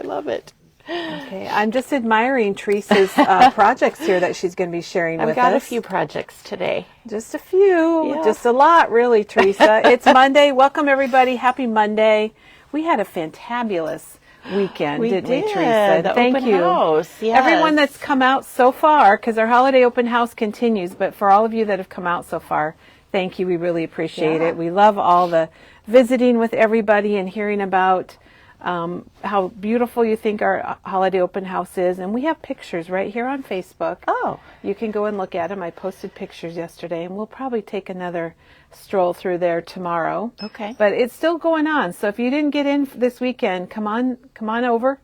love it. Okay, I'm just admiring Teresa's projects here that she's going to be sharing with us. I've got a few projects today. Just a few, Yeah. just a lot, really, Teresa. It's Monday. Welcome, everybody. Happy Monday. We had a fantabulous weekend, didn't we, Teresa? The Thank open you. house, yes. Everyone that's come out so far, because our holiday open house continues, but for all of you that have come out so far, thank you. We really appreciate it. We love all the visiting with everybody and hearing about how beautiful you think our holiday open house is. And we have pictures right here on Facebook. Oh. You can go and look at them. I posted pictures yesterday, and we'll probably take another stroll through there tomorrow. Okay. But it's still going on. So if you didn't get in this weekend, come on over,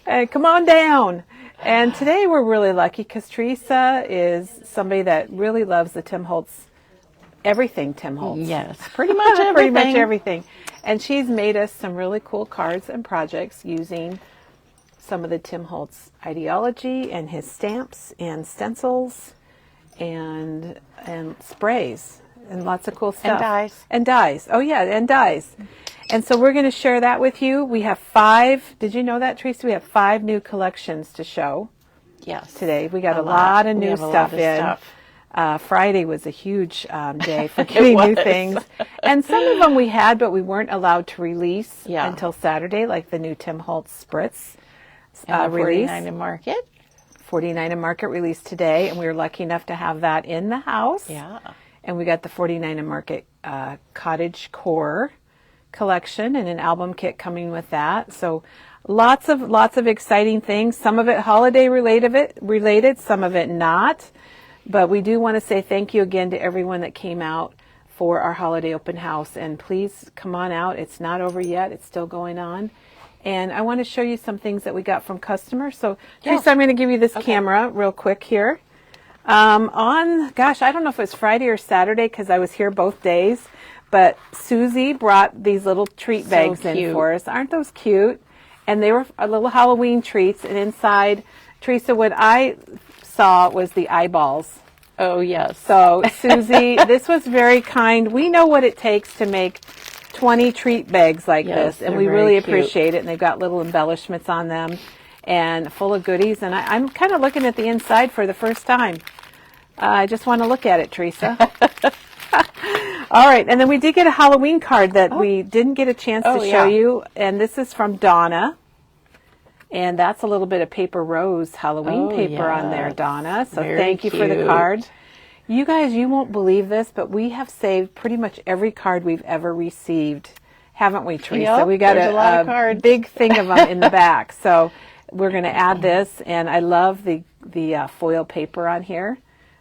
and come on down. And today we're really lucky because Teresa is somebody that really loves the Tim Holtz, everything Tim Holtz. Yes, pretty much everything. Pretty much everything. And she's made us some really cool cards and projects using some of the Tim Holtz ideology and his stamps and stencils and sprays and lots of cool stuff. And dyes. And dyes. Oh, yeah, and dyes. And so we're going to share that with you. We have 5. Did you know that, Teresa? We have 5 new collections to show. Yes. Today. We got a lot of new stuff in. Friday was a huge day for getting new things. And some of them we had, but we weren't allowed to release until Saturday, like the new Tim Holtz Spritz release. 49 in Market. 49 in Market released today, and we were lucky enough to have that in the house. Yeah. And we got the 49 in Market Cottage Core collection and an album kit coming with that. So lots of exciting things. Some of it holiday related, some of it not. But we do want to say thank you again to everyone that came out for our holiday open house. And please come on out. It's not over yet. It's still going on. And I want to show you some things that we got from customers. So, Teresa, I'm going to give you this camera real quick here. I don't know if it was Friday or Saturday because I was here both days. But Susie brought these little treat bags in for us. Aren't those cute? And they were little Halloween treats. And inside, Teresa, what I saw was the eyeballs. Oh, yes. So, Susie, this was very kind. We know what it takes to make 20 treat bags like this, and we really appreciate it. And they've got little embellishments on them and full of goodies. And I'm kind of looking at the inside for the first time. I just want to look at it, Teresa. All right. And then we did get a Halloween card that we didn't get a chance to show you. And this is from Donna. And that's a little bit of Paper Rose Halloween paper on there, Donna. So thank you for the card. You guys, you won't believe this, but we have saved pretty much every card we've ever received, haven't we, Teresa? Yep, we got a big thing of them in the back. So we're going to add this, and I love the foil paper on here.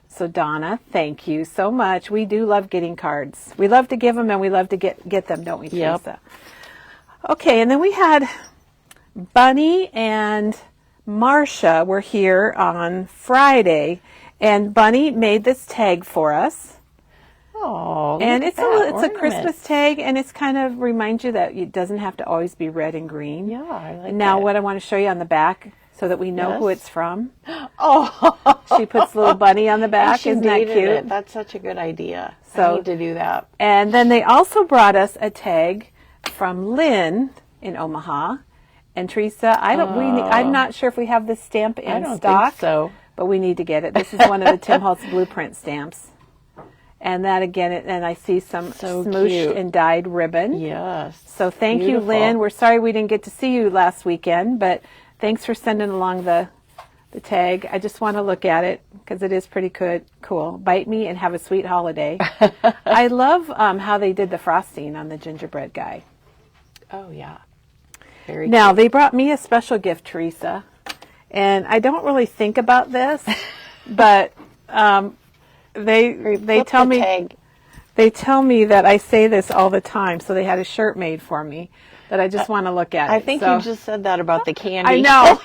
So Donna, thank you so much. We do love getting cards. We love to give them, and we love to get them, don't we, Teresa? Okay, and then we had Bunny and Marcia were here on Friday, and Bunny made this tag for us. Oh, and it's a Christmas tag, and it's kind of reminds you that it doesn't have to always be red and green. Yeah, I like and now what I want to show you on the back so that we know who it's from. Oh, she puts little Bunny on the back. Isn't that cute? That's such a good idea. So I need to do that. And then they also brought us a tag from Lynn in Omaha. And Teresa, I'm not sure if we have this stamp in stock. I don't think so. But we need to get it. This is one of the Tim Holtz Blueprint stamps. And that again, and I see some smooshed and dyed ribbon. Yes. So thank you, Lynn. We're sorry we didn't get to see you last weekend, but thanks for sending along the tag. I just want to look at it because it is pretty cool. Bite me and have a sweet holiday. I love how they did the frosting on the gingerbread guy. Oh, yeah. Now, they brought me a special gift, Teresa, and I don't really think about this, but they tell me that I say this all the time, so they had a shirt made for me that I just want to look at. I think you just said that about the candy. I know,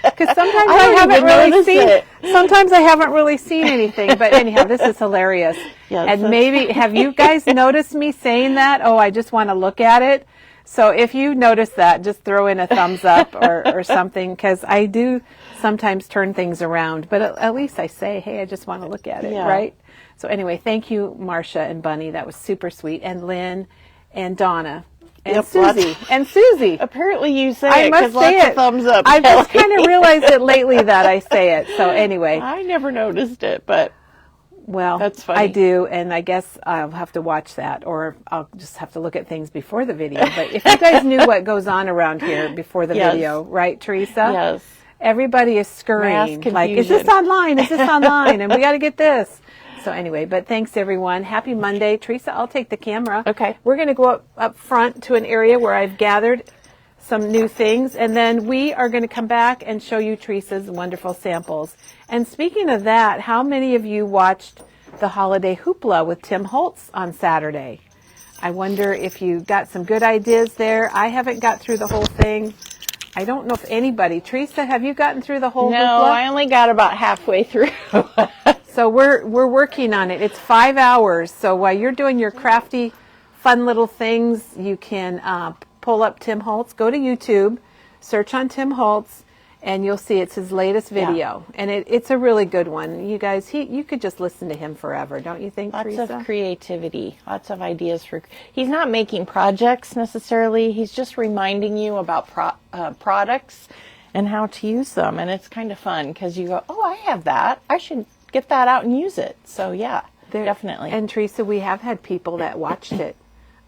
because sometimes I haven't really seen it. Sometimes I haven't really seen anything, but anyhow, this is hilarious. Yes, and maybe, have you guys noticed me saying that? Oh, I just want to look at it. So if you notice that, just throw in a thumbs up or something, because I do sometimes turn things around. But at least I say, hey, I just want to look at it, right? So anyway, thank you, Marcia and Bunny. That was super sweet. And Lynn and Donna. And Yep, Susie. And Susie. Apparently you say I it must because say lots it. of thumbs up. I've just Kelly. kind of realized it lately that I say it. So anyway. I never noticed it, but Well, that's funny. I do, and I guess I'll have to watch that, or I'll just have to look at things before the video. But if you guys knew what goes on around here before the Yes. video, right, Teresa? Yes. Everybody is scurrying, Mass like, is this confusion. online? Is this online? And we got to get this. So anyway, but thanks everyone. Happy Monday. Teresa, I'll take the camera. Okay. We're going to go up front to an area where I've gathered some new things, and then we are going to come back and show you Teresa's wonderful samples. And speaking of that, how many of you watched the Holiday Hoopla with Tim Holtz on Saturday? I wonder if you got some good ideas there. I haven't got through the whole thing. I don't know if anybody. Teresa, have you gotten through the whole No, hoopla? I only got about halfway through. So we're working on it. It's 5 hours. So while you're doing your crafty, fun little things, you can pull up Tim Holtz. Go to YouTube, search on Tim Holtz, and you'll see it's his latest video. And it's a really good one. You guys, you could just listen to him forever, don't you think, Lots Teresa? of creativity, lots of ideas for. He's not making projects necessarily. He's just reminding you about products and how to use them, and it's kind of fun because you go, "Oh, I have that. I should get that out and use it." So yeah, definitely. And Teresa, we have had people that watched it.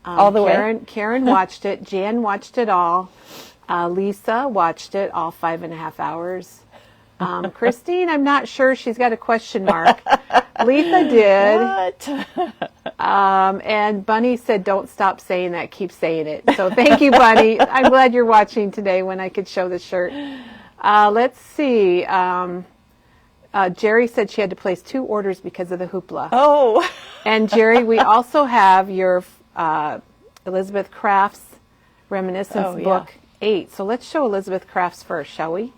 All the way? Karen watched it. Jan watched it all. Lisa watched it all 5.5 hours. Christine, I'm not sure. She's got a question mark. Letha did. What? And Bunny said, don't stop saying that. Keep saying it. So thank you, Bunny. I'm glad you're watching today when I could show the shirt. Let's see. Jerry said she had to place 2 orders because of the hoopla. Oh. And Jerry, we also have your Elizabeth Crafts Reminiscence book 8. So let's show Elizabeth Crafts first, shall we?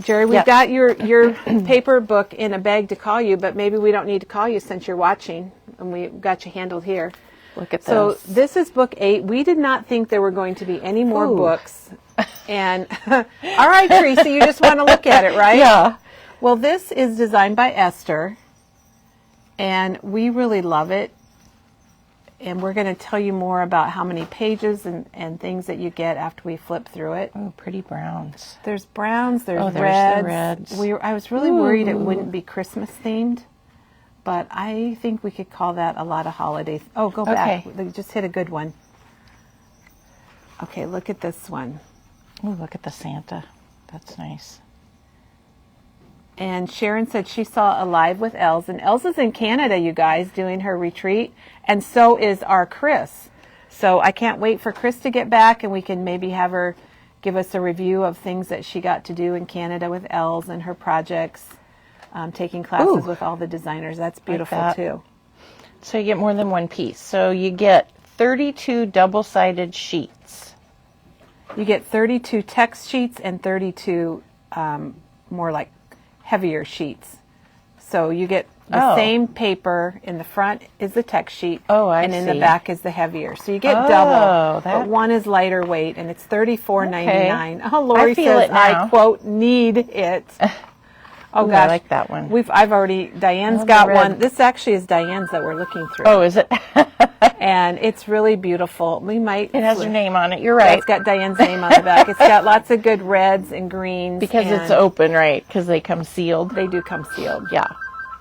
Jerry, we've got your paper book in a bag to call you, but maybe we don't need to call you since you're watching, and we got you handled here. Look at this. So this is book 8. We did not think there were going to be any more books. And all right, Teresa, you just want to look at it, right? Yeah. Well, this is designed by Esther, and we really love it. And we're going to tell you more about how many pages and things that you get after we flip through it. Oh, pretty browns. There's browns, there's Oh, there's reds. the reds. I was really worried it wouldn't be Christmas themed, but I think we could call that a lot of holiday. Oh, go back. Okay. Just hit a good one. Okay, look at this one. Oh, look at the Santa. That's nice. And Sharon said she saw Alive with Els. And Els is in Canada, you guys, doing her retreat. And so is our Chris. So I can't wait for Chris to get back, and we can maybe have her give us a review of things that she got to do in Canada with Els and her projects, taking classes with all the designers. That's beautiful, Like that. too. So you get more than one piece. So you get 32 double-sided sheets. You get 32 text sheets and 32 more like heavier sheets. So you get the same paper. In the front is the text sheet, and in the back is the heavier. So you get double, but one is lighter weight, and it's $34.99. Oh, Lori says, I quote, need it. Oh, gosh. I like that one. Diane's got one. This actually is Diane's that we're looking through. Oh, is it? And it's really beautiful. It has her name on it. You're right. It's got Diane's name on the back. It's got lots of good reds and greens. Because it's open, right? Because they come sealed. They do come sealed. Yeah.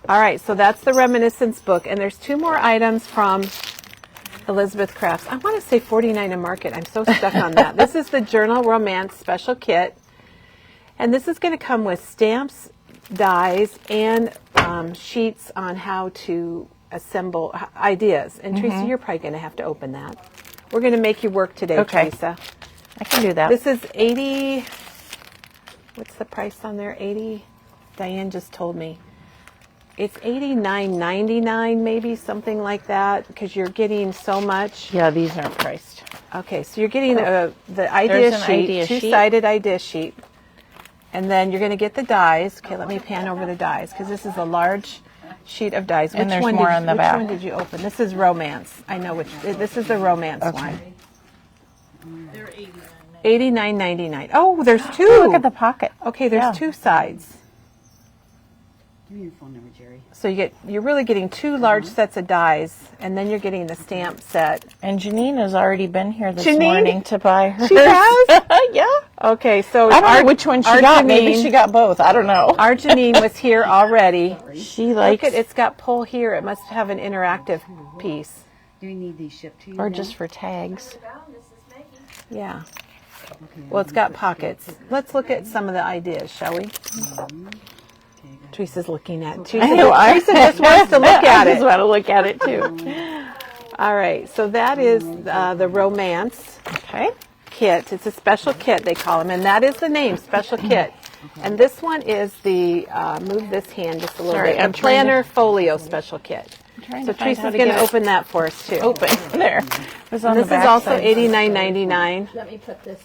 All right, so that's the Reminiscence book. And there's 2 more items from Elizabeth Crafts. I want to say 49 a Market. I'm so stuck on that. This is the Journal Romance Special Kit. And this is going to come with stamps, dies, and sheets on how to assemble ideas. And Teresa, you're probably going to have to open that. We're going to make you work today, Teresa. I can do that. This is 80. What's the price on there? 80. Diane just told me. It's $89.99, maybe something like that, because you're getting so much. Yeah, these aren't priced. Okay, so you're getting the idea sheet, two-sided idea sheet, and then you're going to get the dies. Okay, let me pan over the dies because this is a large sheet of dies. And there's more on the back. Which one did you open? This is Romance. I know which. This is the Romance one. They're $89.99. Oh, there's 2. Oh, look at the pocket. Okay, there's 2 sides. Give me your phone number, Jerry. So you're really getting 2 large sets of dies, and then you're getting the stamp set. And Janine has already been here this Janine? morning to buy hers. She has? Yeah. Okay, so I don't know which one she got. Maybe she got both. I don't know. Our Janine was here already. She likes, Look at it's got pull here. It must have an interactive piece. Do you need these shipped to you? or then? just for tags. Yeah. Okay, Well, it's got pockets. Let's look at some of the ideas, shall we? Teresa's looking at. Teresa just wants to look at I just it. want to look at it too. All right, so that is the Romance Okay. kit. It's a special kit, they call them, and that is the name, special kit. And this one is the, move this hand just a little Sorry, bit, I'm the trying Planner Folio special kit. Trying So to find how Teresa's to going to get it open that for us too. open there. It was on This the is back also side. $89.99. Let me put this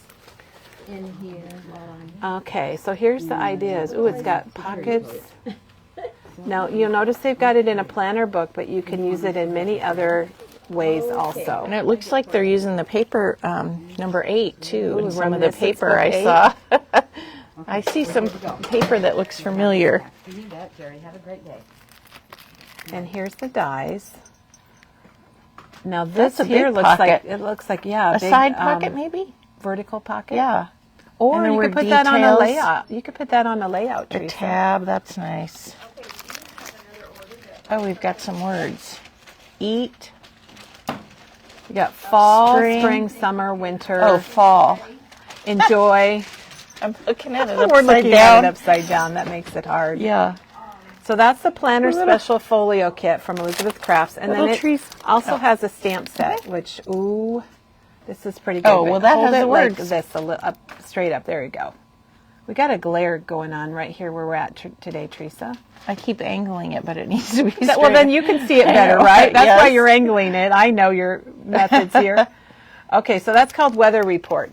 in here while I'm... Okay, so here's the ideas. Ooh, it's got pockets. Now, you'll notice they've got it in a planner book, but you can use it in many other ways also. And it looks like they're using the paper number 8 too. Ooh, in some of the Reminiscence paper book I 8. saw. I see some paper that looks familiar. You need that, Jerry. Have a great day. And here's the dies. Now this That's a here big looks like, pocket. it looks like, yeah, A big, side pocket maybe? vertical pocket. Yeah. Or And there you were could put that on a details. layout. You could put that on a layout, A Teresa. tab, that's nice. Oh, we've got some words. Eat. You got fall, Spring. spring, summer, winter. Oh, fall. Enjoy. I'm looking at it We're upside looking down. at it upside down. That makes it hard. Yeah. So that's the Planner Special Folio Kit from Elizabeth Crafts. And then Little it trees. also has a stamp set, which, ooh, this is pretty good. Oh, but well, that hold has it the like words. this, up, straight up. There you go. We got a glare going on right here where we're at today, Teresa. I keep angling it, but it needs to be Well, straight. then you can see it better, know, right? That's why yes. you're angling it. I know your methods here. Okay, so that's called Weather Report.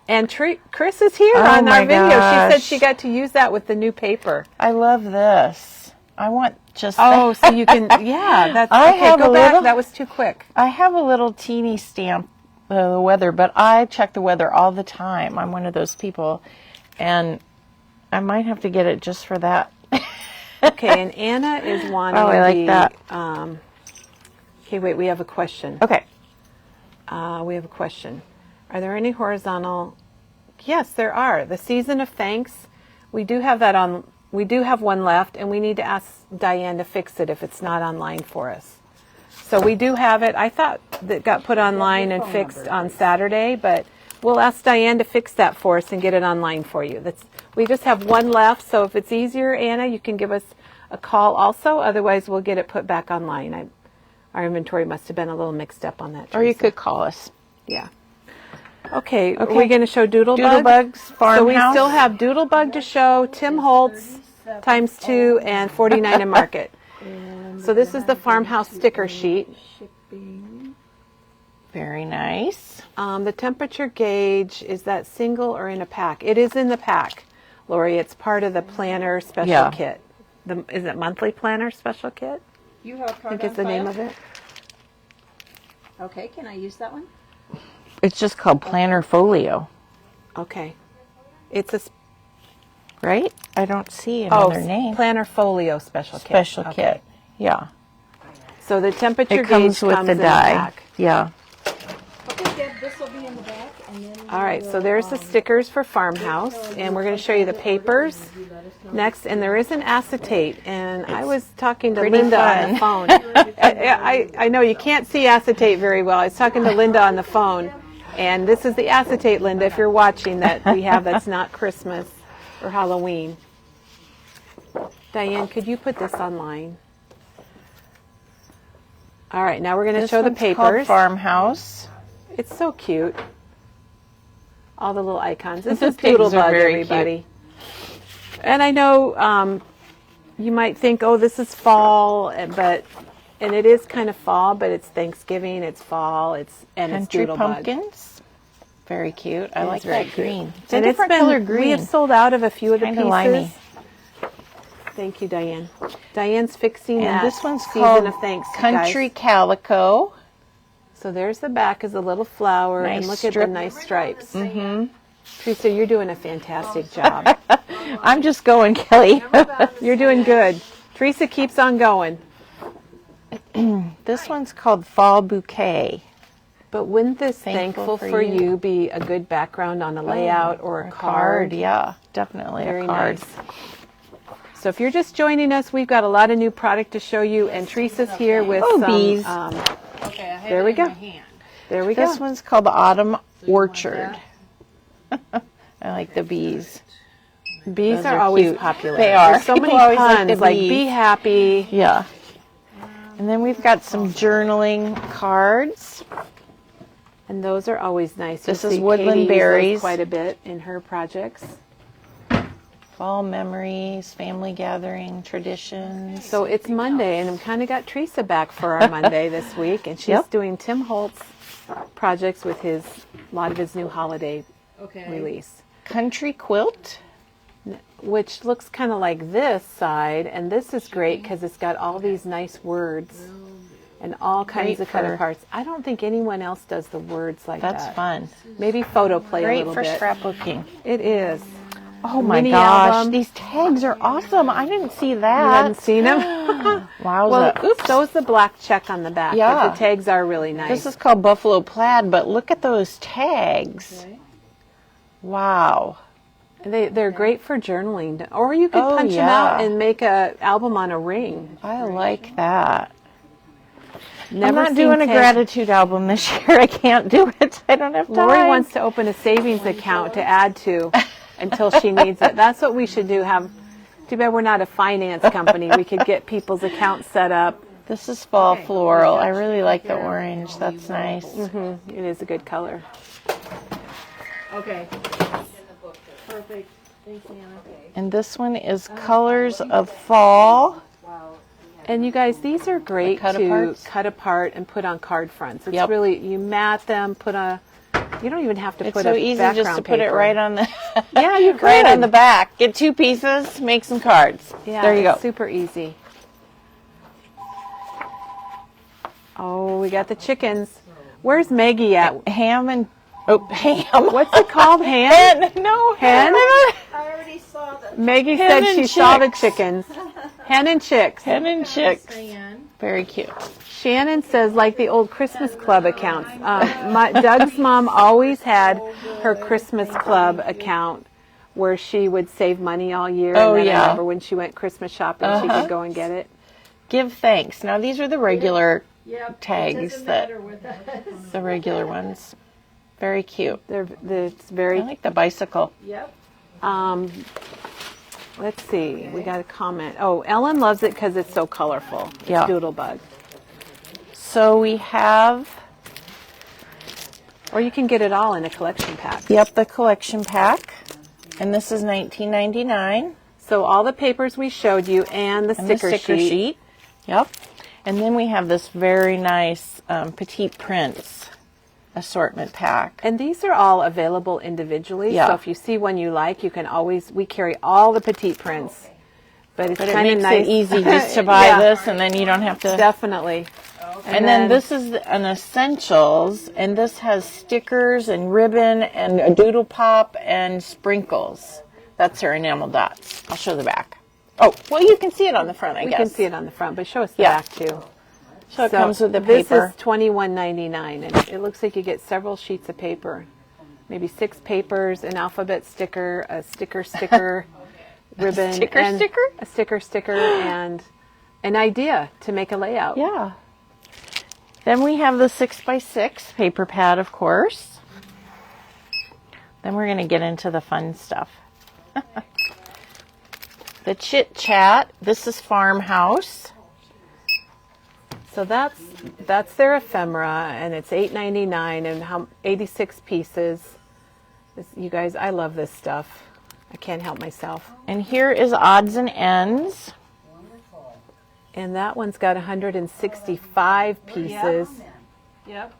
And Chris is here Oh on my our video. She said gosh. she got to use that with the new paper. I love this. I want just Oh, that. so you can, yeah, that's, I okay, have go a back. little- That was too quick. I have a little teeny stamp, the weather, but I check the weather all the time. I'm one of those people, and I might have to get it just for that. Okay, and Anna is wanting Oh, I like the, that. Okay, wait, we have a question. Okay. We have a question. Are there any horizontal? Yes, there are. The Season of Thanks. We do have that on. We do have one left, and we need to ask Diane to fix it if it's not online for us. So we do have it. I thought that got put online and fixed on Saturday, but we'll ask Diane to fix that for us and get it online for you. We just have one left, so if it's easier, Anna, you can give us a call also. Otherwise, we'll get it put back online. Our inventory must have been a little mixed up on that. Or you Teresa. could call us. Yeah. Okay, are we going to show Doodlebug? Doodlebug's Farmhouse. So we still have Doodlebug to show, Tim Holtz ×2, and 49 and Market. So this is the farmhouse sticker sheet. Very nice. The temperature gauge, is that single or in a pack? It is in the pack, Lori. It's part of the planner special Yeah. kit. Is it monthly planner special kit? You have a I card think is the name of it. Okay, can I use that one? It's just called Planner Folio, Okay. It's a right? I don't see another name. planner folio special kit. Special Okay. kit. Yeah. So the temperature It comes gauge with comes the in a die. pack. Yeah. Okay, Deb, this will be in the back, and then... All right, so there's the stickers for Farmhouse, and we're going to show you the papers next. And there is an acetate, and I was talking to pretty Linda on the phone. I know you can't see acetate very well. I was talking to Linda on the phone, and this is the acetate, Linda, if you're watching, that we have that's not Christmas or Halloween. Diane, could you put this online? All right, now we're going to This show the one's called papers. Farmhouse. It's so cute. All the little icons. This The is pigs are Doodlebug, very everybody. And I know you might think, oh, this is fall, and it is kind of fall, but it's Thanksgiving, it's fall, and it's Country Doodlebug. Pumpkins. Very cute. I like very that cute. green. It's a And different been, color We green. have sold out of a few of the Kinda pieces. limey. Thank you, Diane. Diane's fixing And that this one's Season called of Thanks, Country guys. Calico. So there's the back is a little flower, and Nice look at strip. the nice stripes. Mm-hmm. Teresa, you're doing a fantastic job. I'm just going, Kelly. You're doing good. Teresa keeps on going. This one's called Fall Bouquet. But wouldn't this Thankful thankful for for you. you be a good background on a layout or a card? Yeah, definitely Very a card. nice. So if you're just joining us, we've got a lot of new product to show you, and Teresa's here with Oh, some. bees. Okay, I have There it we in go. my hand. There we This go. one's called the Autumn Orchard. that? I like the bees. Bees Those are are always cute. popular. They are. There's so many People always like puns, the like bees. be happy. Yeah. And then we've got some journaling cards. And those are always nice. This You'll is see Woodland Katie uses those Berries. quite a bit in her projects. Fall memories, family gathering, traditions. So it's Monday, and I've kind of got Teresa back for our Monday this week, and she's Yep. doing Tim Holtz projects with a lot of his new holiday Okay. release, Country quilt. which looks kind of like this side, and this is great because it's got all these nice words and all kinds Great of cut for- parts. I don't think anyone else does the words like That's that. fun. Maybe photo play a Great little for bit. scrapbooking. It is. Oh my Mini gosh, album. these tags are awesome. I didn't see You that. hadn't seen them? Wowza. Well, oops, so is the black check on the back. Yeah. But the tags are really nice. This is called Buffalo Plaid, but look at those tags. Okay. Wow. They're great for journaling, or you could Oh, punch them out yeah. and make a album on a ring. I like that. Never I'm not seen doing a tag- gratitude album this year. I can't do it. I don't have time. Lori wants to open a savings account to add to until she needs it. That's what we should do. Too bad we're not a finance company. We could get people's accounts set up. This is fall floral. I really like the orange. That's nice. It is a good color. Okay. Perfect. Thanks, Anna. And this one is Colors of Fall. And you guys, these are great cut to aparts? cut apart and put on card fronts. It's Yep. really, you mat them, you don't even have to It's put so a easy background just to put it paper. right on the Yeah, you right could. on the back. Get 2 pieces, make some cards. Yeah, there you go. it's super easy. Oh, we got the chickens. Where's Maggie at? Ham. What's it called? Hen? Hen? No. Hen? I already saw the Maggie Hen said and she saw the chicks. chickens. Hen and chicks. Hen and chicks. fan. Very cute. Shannon says, like the old Christmas Club accounts. Doug's mom always had her Christmas Club account where she would save money all year. Oh, and then yeah. I remember when she went Christmas shopping, she could go and get it. Give thanks. Now these are the regular Yep. tags Doesn't that matter with us. the regular ones. Very cute. It's I very. like the bicycle. Yep. Let's see. We got a comment. Oh, Ellen loves it because it's so colorful. It's Yeah. Doodlebug. So we have, Or you can get it all in a collection pack. yep, the collection pack. And this is $19.99. So all the papers we showed you and the And the sticker, sticker sheet. sheet. Yep. And then we have this very nice Petite Prince assortment pack. And these are all available individually. Yeah. So if you see one you like, you can always, we carry all the petite prints. But it's But it kind of makes nice. it easy just to buy Yeah. this, and then you don't have to. Definitely. And then this is an essentials, and this has stickers and ribbon and a doodle pop and sprinkles. That's her enamel dots. I'll show the back. Oh, well, you can see it on the front, I We guess. can see it on the front, but show us the Yeah. back too. So it comes with the This paper. is $21.99, and it looks like you get several sheets of paper. Maybe 6 papers, an alphabet sticker, a sticker, ribbon. sticker and sticker? A sticker, and an idea to make a layout. Yeah. Then we have the 6x6 paper pad, of course. Then we're going to get into the fun stuff. The Chit Chat. This is Farmhouse. So that's their ephemera, and it's $8.99 and 86 pieces. You guys, I love this stuff. I can't help myself. And here is Odds and Ends. And that one's got 165 pieces. Yep.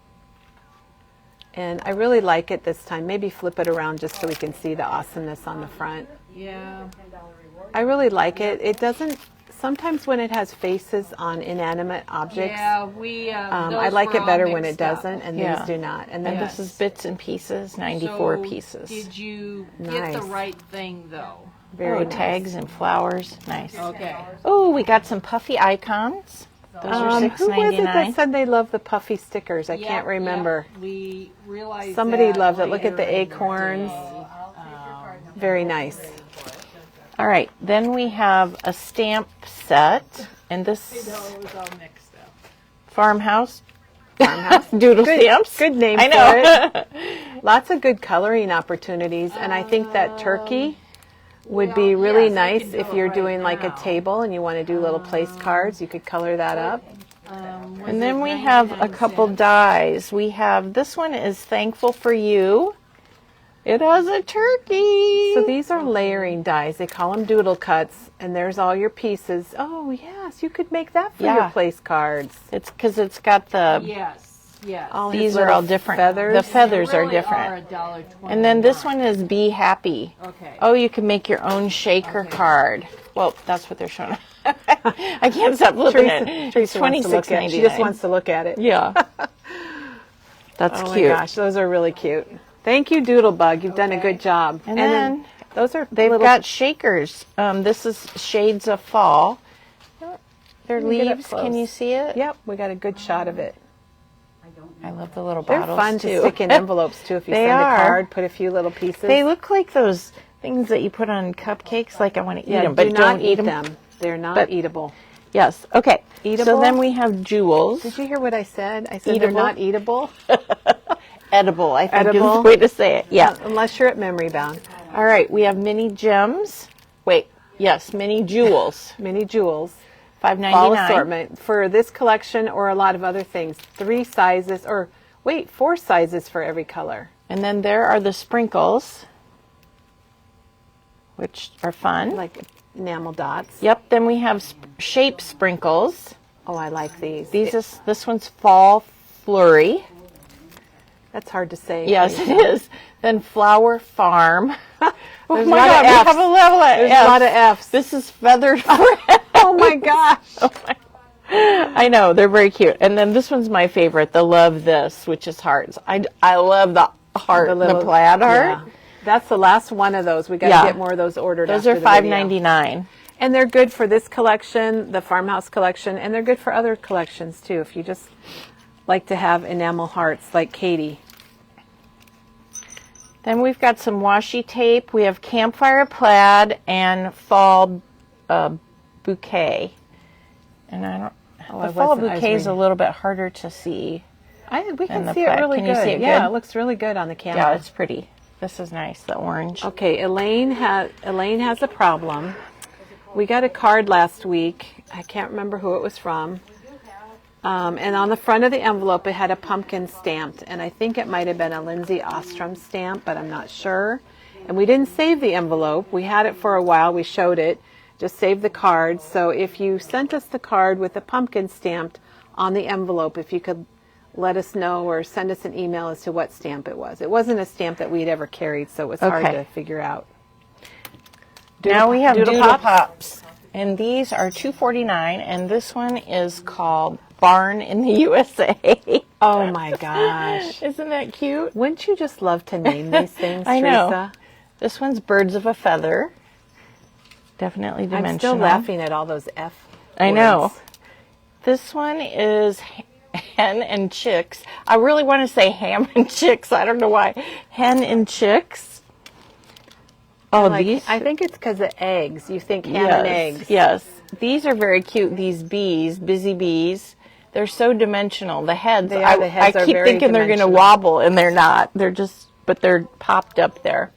And I really like it this time. Maybe flip it around just so we can see the awesomeness on the front. Yeah. I really like it. It doesn't sometimes when it has faces on inanimate objects, Yeah, we. I like it better when it doesn't, and Yeah. these do not. And And then this is bits and pieces, 94 pieces. Did you get the Nice. right thing though? very Oh, nice. tags and flowers. Nice. Okay. Oh, we got some puffy icons. Those are Who was it that $6.99. said they love the puffy stickers? I can't remember. Yeah, we realized Somebody that loved it. Look at the later in acorns. day. Very nice. All right, then we have a stamp set, and this It was all mixed up. farmhouse doodle stamps. Good name I for know. it. Lots of good coloring opportunities, and I think that turkey would be really yes, we nice can do if it you're right doing like a now. table and you want to do little place cards. You could color that up. And then we have a couple dies. We have, this one is Thankful for You. It has a turkey. So these are layering dies. They call them doodle cuts, and there's all your pieces. Oh yes, you could make that for Yeah. your place cards. It's because it's got the, Yes, yes. All his these are little all different. feathers. The feathers They are really different. Are $1.29. And then this one is Be Happy. Okay. Oh, you can make your own shaker card. Well, that's what they're showing. I can't stop flipping it. Teresa wants to look at it. She just wants to look at it. Yeah. That's Oh cute. my gosh, those are really cute. Thank you, Doodlebug. You've done a good job. And then those are They've little, got shakers. This is Shades of Fall. They're me get up leaves. close. Can you see it? Yep, we got a good shot of it. I love the little They're bottles fun too. to stick in envelopes too. If you They send are. a card, put a few little pieces. They look like those things that you put on cupcakes. Like I want to eat yeah, them, but do not don't eat them. them. They're not But- eatable. Yes. Okay. So Eatable? then we have jewels. Did you hear what I said? I said Eatable? they're not eatable. Edible, I think is Edible? the way to say it. Yeah. Unless you're at memory bound. All right. We have mini gems. Wait. Yes, mini jewels. Mini jewels. $5.99. Fall assortment for this collection or a lot of other things. 4 sizes for every color. And then there are the sprinkles, which are fun. Like enamel dots. Yep. Then we have shape sprinkles. Oh, I like these. This one's Fall Flurry. That's hard to say. Yes, it is. Then Flower Farm. Oh There's my a lot God, of we Fs. have a level at There's Fs. a lot of F's. This is Feathered Friend. Oh my gosh. I know, they're very cute. And then this one's my favorite, the Love This, which is hearts. I love the heart, the plaid heart. Yeah. That's the last one of those. We got to Yeah. get more of those ordered. Those after are the video. $5.99. And they're good for this collection, the farmhouse collection, and they're good for other collections too. If you just like to have enamel hearts, like Katie. Then we've got some washi tape. We have Campfire Plaid and Fall Bouquet. And I don't. I The Fall wasn't- I was Bouquet is a reading. little bit harder to see. We can the see it plaid. really Can good. you see it Yeah, good? it looks really good on the camera. Yeah, it's pretty. This is nice, the orange. Okay, Elaine has a problem. We got a card last week. I can't remember who it was from. And on the front of the envelope, it had a pumpkin stamped. And I think it might have been a Lindsay Ostrom stamp, but I'm not sure. And we didn't save the envelope. We had it for a while. We showed it. Just saved the card. So if you sent us the card with the pumpkin stamped on the envelope, if you could let us know or send us an email as to what stamp it was. It wasn't a stamp that we'd ever carried, so it was hard Okay. to figure out. Now we have Doodle Doodle Pops. Pops. And these are $2.49, and this one is called Barn in the USA. Oh my gosh. Isn't that cute? Wouldn't you just love to name these things, I know. Teresa? This one's Birds of a Feather. Definitely dimensional. I'm still laughing at all those F I know. words. This one is Hen and Chicks. I really want to say Ham and Chicks. I don't know why. Hen and Chicks. Oh, these. I think it's because of eggs. You think ham yes, and eggs. Yes. These are very cute. These bees, busy bees. They're so dimensional. The heads. They are. The heads I are keep very thinking they're going to dimensional. wobble, and they're not. They're just, but they're popped up there.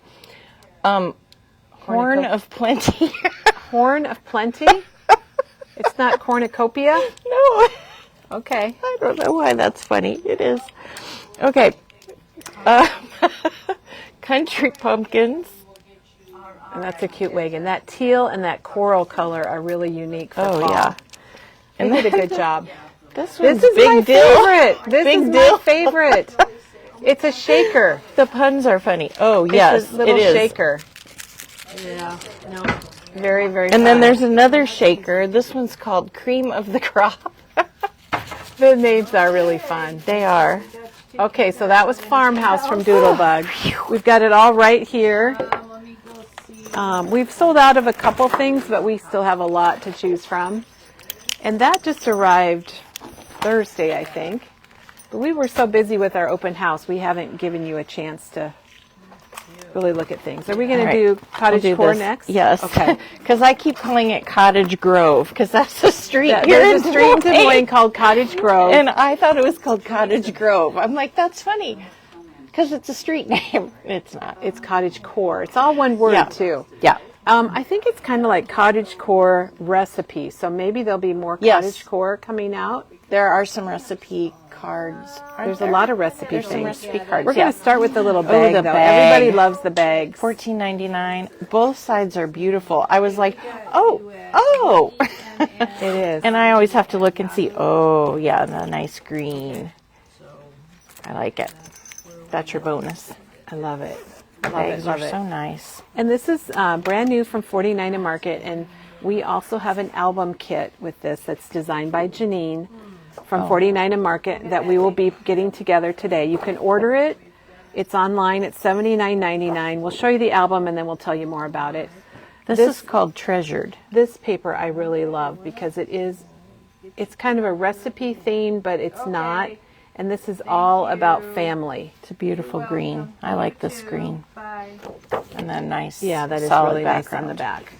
Horn of Plenty. Horn of Plenty? It's not cornucopia? No. Okay. I don't know why that's funny. It is. Okay. Country Pumpkins. And that's a cute wagon. That teal and that coral color are really unique for Oh, fall. yeah. They did a good job. This one's This is Big my Deal. favorite. This Big is Deal. my favorite. It's a shaker. The puns are funny. Oh, yes, It's a little it is. shaker. Yeah. No. Very, very And then fun. there's another shaker. This one's called Cream of the Crop. The names are really fun. They are. Okay, so that was Farmhouse from Doodlebug. We've got it all right here. We've sold out of a couple things, but we still have a lot to choose from. And that just arrived Thursday, I think. But we were so busy with our open house, we haven't given you a chance to really look at things. Are we going to do cottage core next? Yes. Okay. Because I keep calling it Cottage Grove because that's the street here There's in a street in Des Des Moines called Cottage Grove. And I thought it was called Cottage Grove. I'm like, that's funny because it's a street name. It's not. It's cottage core. It's all one word, Yeah. too. Yeah. I think it's kind of like cottage core recipe. So maybe there'll be more Yes. cottage core coming out. There are some recipe cards. There's a lot of recipe There's some things. recipe cards. We're going to start with the little bag, the though. bag. Everybody loves the bags. $14.99. Both sides are beautiful. I was like, oh. It is. And I always have to look and see, oh, yeah, the nice green. I like it. That's your bonus. I love it. Love Bags it, love are it. so nice. And this is brand new from 49 and Market, and we also have an album kit with this that's designed by Janine from 49 and Market that we will be getting together today. You can order it. It's online. It's $79.99. We'll show you the album, and then we'll tell you more about it. This is called Treasured. This paper I really love because it's kind of a recipe theme, but it's not. And this is all about family. It's a beautiful green. I like this green. And then nice, Yeah, that is solid really background. nice on the back.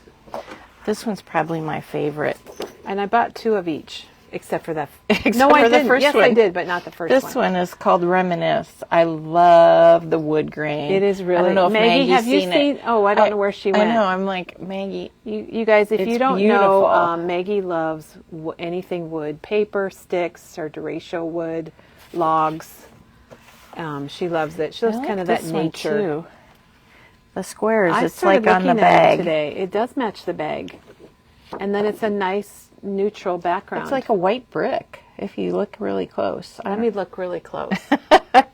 This one's probably my favorite. And I bought 2 of each, except for that. Except no, I for the didn't. first Yes, I one. did, but not the first This one. one is called Reminisce. I love the wood grain. It is really. I don't know if Maggie, Maggie's have you seen seen? it. Oh, I don't know where she went. I know. I'm like, Maggie. You guys, if It's you don't beautiful. know, Maggie loves anything wood, paper, sticks, or derecho wood, logs. She loves it. She loves I like kind of that this one, nature. too. The squares, I it's started like on the looking at it bag. today. It does match the bag, and then it's a nice neutral background. It's like a white brick if you look really close. Let me look really close. It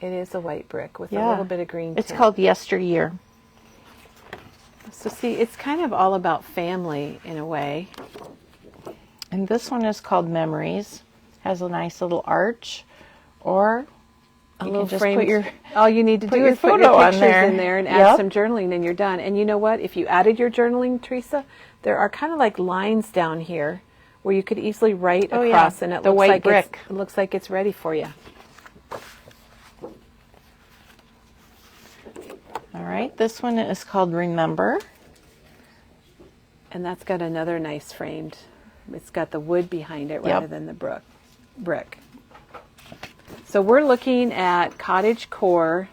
is a white brick with a Yeah. little bit of green. It's tint. called Yesteryear. So see, it's kind of all about family in a way. And this one is called Memories. Has a nice little arch, or you can just framed- put your all you need to put do your is put photo your on pictures there. in there and add Yep. some journaling, and you're done. And you know what? If you added your journaling, Teresa, there are kind of like lines down here where you could easily write Oh, yeah. across, and it The looks white like brick. it looks like it's ready for you. All right, this one is called Remember. And that's got another nice framed. It's got the wood behind it rather than the brick. So we're looking at Cottage Core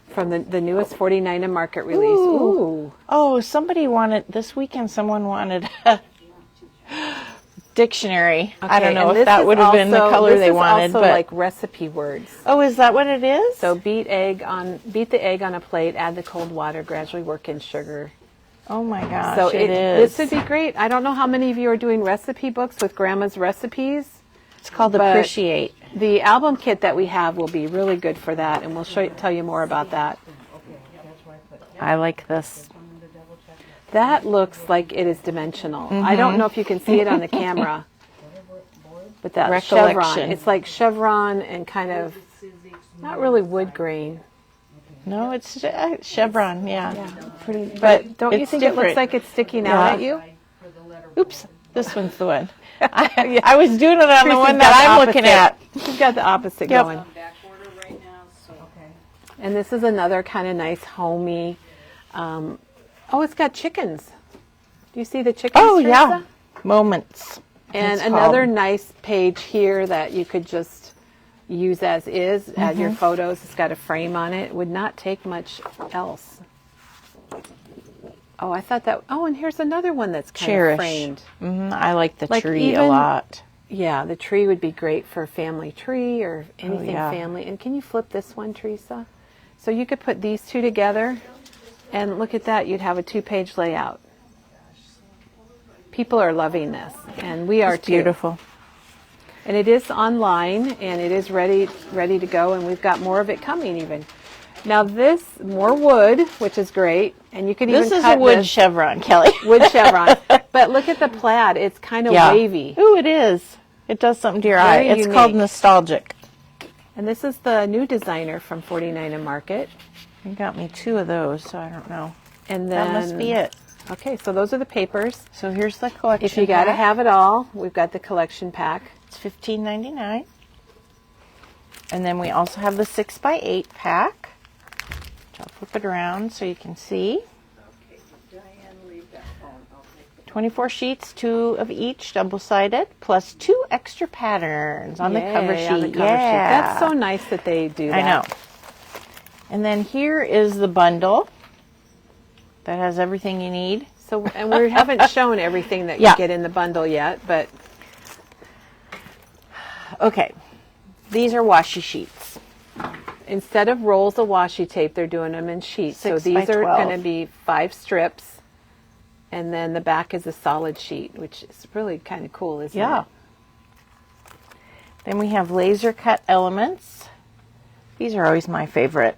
from the newest 49 and Market release. Ooh. Oh, somebody wanted this weekend. Someone wanted a dictionary. I don't know if that would have been the color they wanted, also but like recipe words. oh, is that what it is? So beat the egg on a plate, add the cold water, gradually work in sugar. oh my gosh, So it is. this would be great. I don't know how many of you are doing recipe books with Grandma's recipes. It's called but Appreciate. The album kit that we have will be really good for that, and we'll tell you more about that. I like this. That looks like it is dimensional. I don't know if you can see it on the camera, but that chevron. Recollection. It's like chevron and kind of not really wood grain. No, it's chevron. Yeah, pretty. But don't you it's think it different. looks like it's sticking out at you? Oops, this one's the one. I was doing it on the Teresa's one got that the I'm looking at. opposite. She's got the opposite Yep. going. And this is another kind of nice homey. Oh, it's got chickens. Do you see the chickens? Oh Teresa? yeah, Moments. And it's another called. nice page here that you could just use as is, add your photos. It's got a frame on it. It would not take much else. Oh, I thought that. Oh, and here's another one that's kind Cherish. of framed. I like the Like tree a even- lot. Yeah, the tree would be great for a family tree or anything yeah. family. And can you flip this one, Teresa? So you could put these two together, and look at that. You'd have a 2-page layout. People are loving this, and we are It's too. beautiful. And it is online, and it is ready to go, and we've got more of it coming even. Now this, more wood, which is great. And you could even This is cut a wood this chevron, Kelly. wood chevron. But look at the plaid. It's kind of wavy. Ooh, it is. It does something to your eye. Very It's called unique. nostalgic. And this is the new designer from 49 and Market. You got me 2 of those, so I don't know. And then, That must be it. Okay, so those are the papers. So here's the collection. If you got to pack. have it all, we've got the collection pack. It's $15.99. And then we also have the 6x8 pack. Which I'll flip it around so you can see. 24 sheets, 2 of each, double-sided, plus 2 extra patterns on the cover Yay, sheet. on the cover sheet. That's so nice that they do that. I know. And then here is the bundle that has everything you need. So, and we haven't shown everything that Yeah. you get in the bundle yet, but Okay, these are washi sheets. instead of rolls of washi tape, they're doing them in sheets. So 6 these by are 12. going to be 5 strips, and then the back is a solid sheet, which is really kind of cool, isn't Yeah. it? Then we have laser cut elements. These are always my favorite.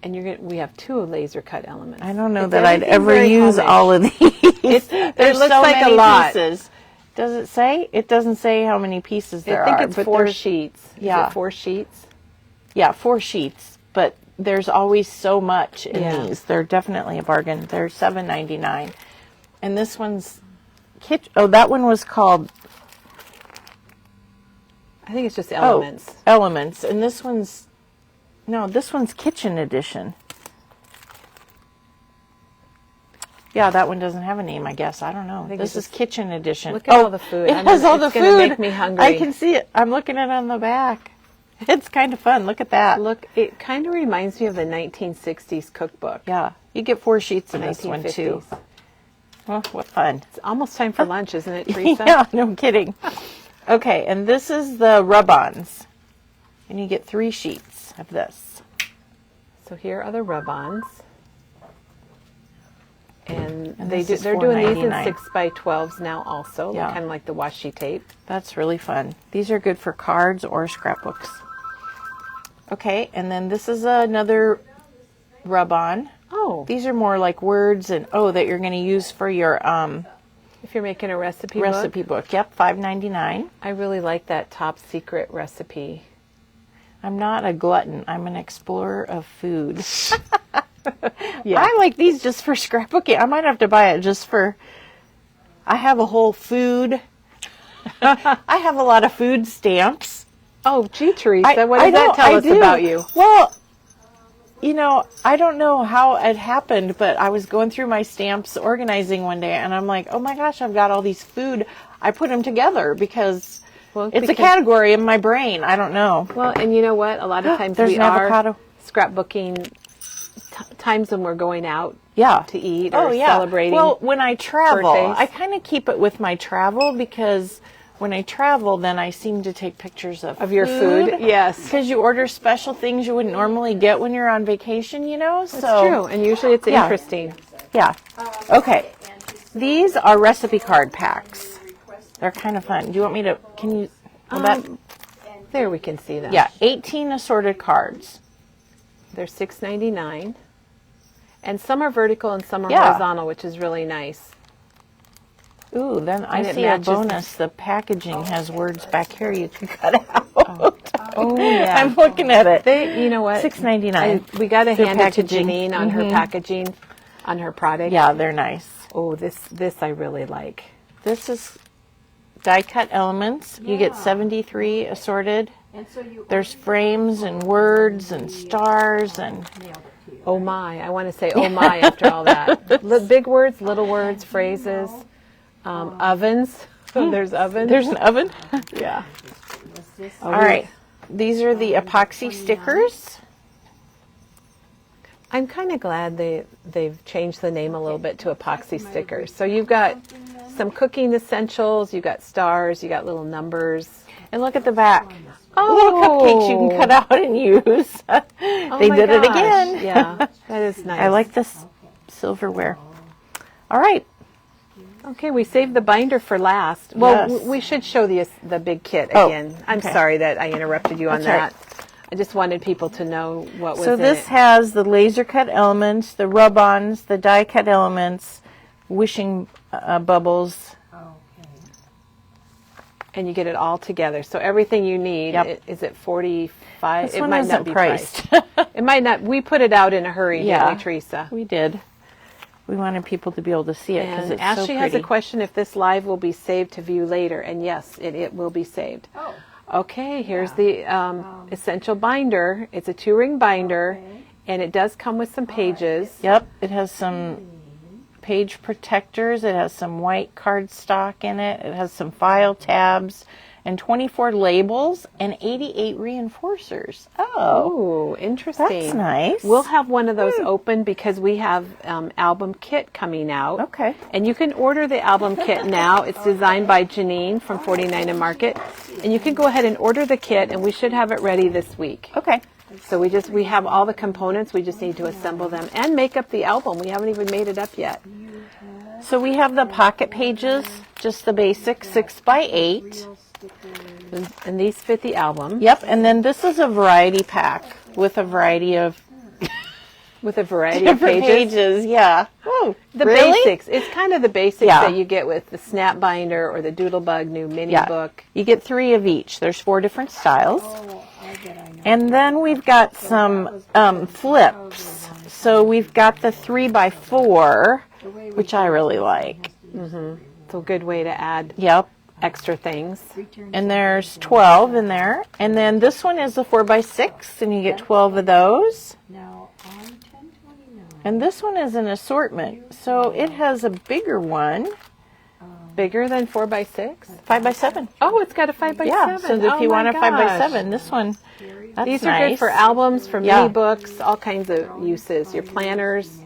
And we have 2 laser cut elements. I don't know It's that I'd everything ever very use homage. all of these. There's looks so like a many lot. pieces. Does it say? It doesn't say how many pieces there I think are. it's but 4 there's- sheets. Yeah. Is it 4 sheets? Yeah, 4 sheets. But there's always so much in Yeah. these. They're definitely a bargain. They're $7.99. And this one's that one was called I think it's just elements. Elements. And this one's Kitchen Edition. Yeah, that one doesn't have a name, I guess. I don't know. think This it's is Kitchen Edition. Look at all the food. It has all the it's gonna food. make me hungry. I can see it. I'm looking at it on the back. It's kind of fun. Look at that. Look, it kind of reminds me of the 1960s cookbook. Yeah, you get 4 sheets in this one too. 1950s. Well, what fun. It's almost time for lunch, isn't it, Teresa? Yeah, no kidding. Okay, and this is the rub-ons. And you get 3 sheets of this. So here are the rub-ons. And this is they're doing these in $4.99. 6x12s now also, Yeah. kind of like the washi tape. That's really fun. These are good for cards or scrapbooks. Okay, and then this is another rub-on. Oh, These are more like words and that you're going to use for your if you're making a recipe book. Yep, $5.99. I really like that top secret recipe. I'm not a glutton. I'm an explorer of food. Yeah. I like these just for scrapbooking. I might have to buy it just for. I have a whole food. I have a lot of food stamps. Oh, gee, Teresa, what does that tell us about you? Well, I don't know how it happened, but I was going through my stamps organizing one day, and I'm like, oh my gosh, I've got all these food. I put them together because it's a category in my brain. I don't know. Well, and you know what? A lot of times There's we an are avocado. scrapbooking times when we're going out Yeah. to eat or celebrating. Well, when I travel, birthdays. I kind of keep it with my travel because when I travel, then I seem to take pictures of your food. Yes. Because you order special things you wouldn't normally get when you're on vacation, It's true, and usually it's Yeah. interesting. Yeah. Okay. These are recipe card packs. They're kind of fun. Do you want me to? Can you? There we can see them. Yeah, 18 assorted cards. They're $6.99. And some are vertical and some are Yeah. horizontal, which is really nice. Ooh, then I And it see a matches bonus. The packaging has words back here you can cut out. Oh, yeah. I'm looking at it. You know what? $6.99. We got to Their hand it to packaging. Janine on her packaging, on her product. Yeah, they're nice. Oh, this I really like. This is die cut elements. You get 73 assorted. There's frames and words and stars and Oh my, I want to say oh my after all that. Big words, little words, phrases, ovens. There's ovens. there's an oven. yeah. All right. These are the epoxy stickers. I'm kind of glad they've changed the name a little bit to epoxy stickers. So you've got some cooking essentials, you've got stars, you got little numbers. And look at the back. Little cupcakes you can cut out and use. They my did it gosh. again. Yeah, that is nice. I like this silverware. All right. Okay, we saved the binder for last. Well, Yes. we should show the big kit Oh, again. I'm okay. sorry that I interrupted you on That's all that. I just wanted people to know what was So in this it. has the laser cut elements, the rub-ons, the die cut elements, wishing bubbles. And you get it all together. So everything you need, Yep. is it 45? This It one might isn't not be priced. It might not. We put it out in a hurry, Yeah. didn't we, Teresa? We did. We wanted people to be able to see it because And it's so Ashley pretty. has a question if this live will be saved to view later. And yes, it will be saved. Oh. Okay, here's the essential binder. It's a 2-ring binder, and it does come with some pages. Yep, it has some page protectors. It has some white cardstock in it. It has some file tabs and 24 labels and 88 reinforcers. Oh, Oh, interesting. that's nice. We'll have one of those open because we have album kit coming out. Okay. And you can order the album kit now. It's designed by Janine from 49 and Market. And you can go ahead and order the kit, and we should have it ready this week. Okay. So we have all the components. We just need to assemble them and make up the album. We haven't even made it up yet. So we have the pocket pages, just the basic 6x8. And these fit the album Yep, and then this is a variety pack with a variety of with a variety of different pages. Yeah. Oh, The really? basics. It's kind of the basics Yeah. that you get with the Snap Binder or the Doodlebug new mini Yeah. book. You get 3 of each. There's 4 different styles. And then we've got some flips. So we've got the 3x4, which I really like. It's a good way to add Yep. extra things. And there's 12 in there. And then this one is a 4x6, and you get 12 of those. Now, on 1029. And this one is an assortment. So it has a bigger one, Bigger than 4x6? 5x7. Oh, it's got a 5x7. Yeah, so if you want a 5x7, this one, that's These nice. are good for albums, for Yeah. mini books, all kinds of uses. Your planners.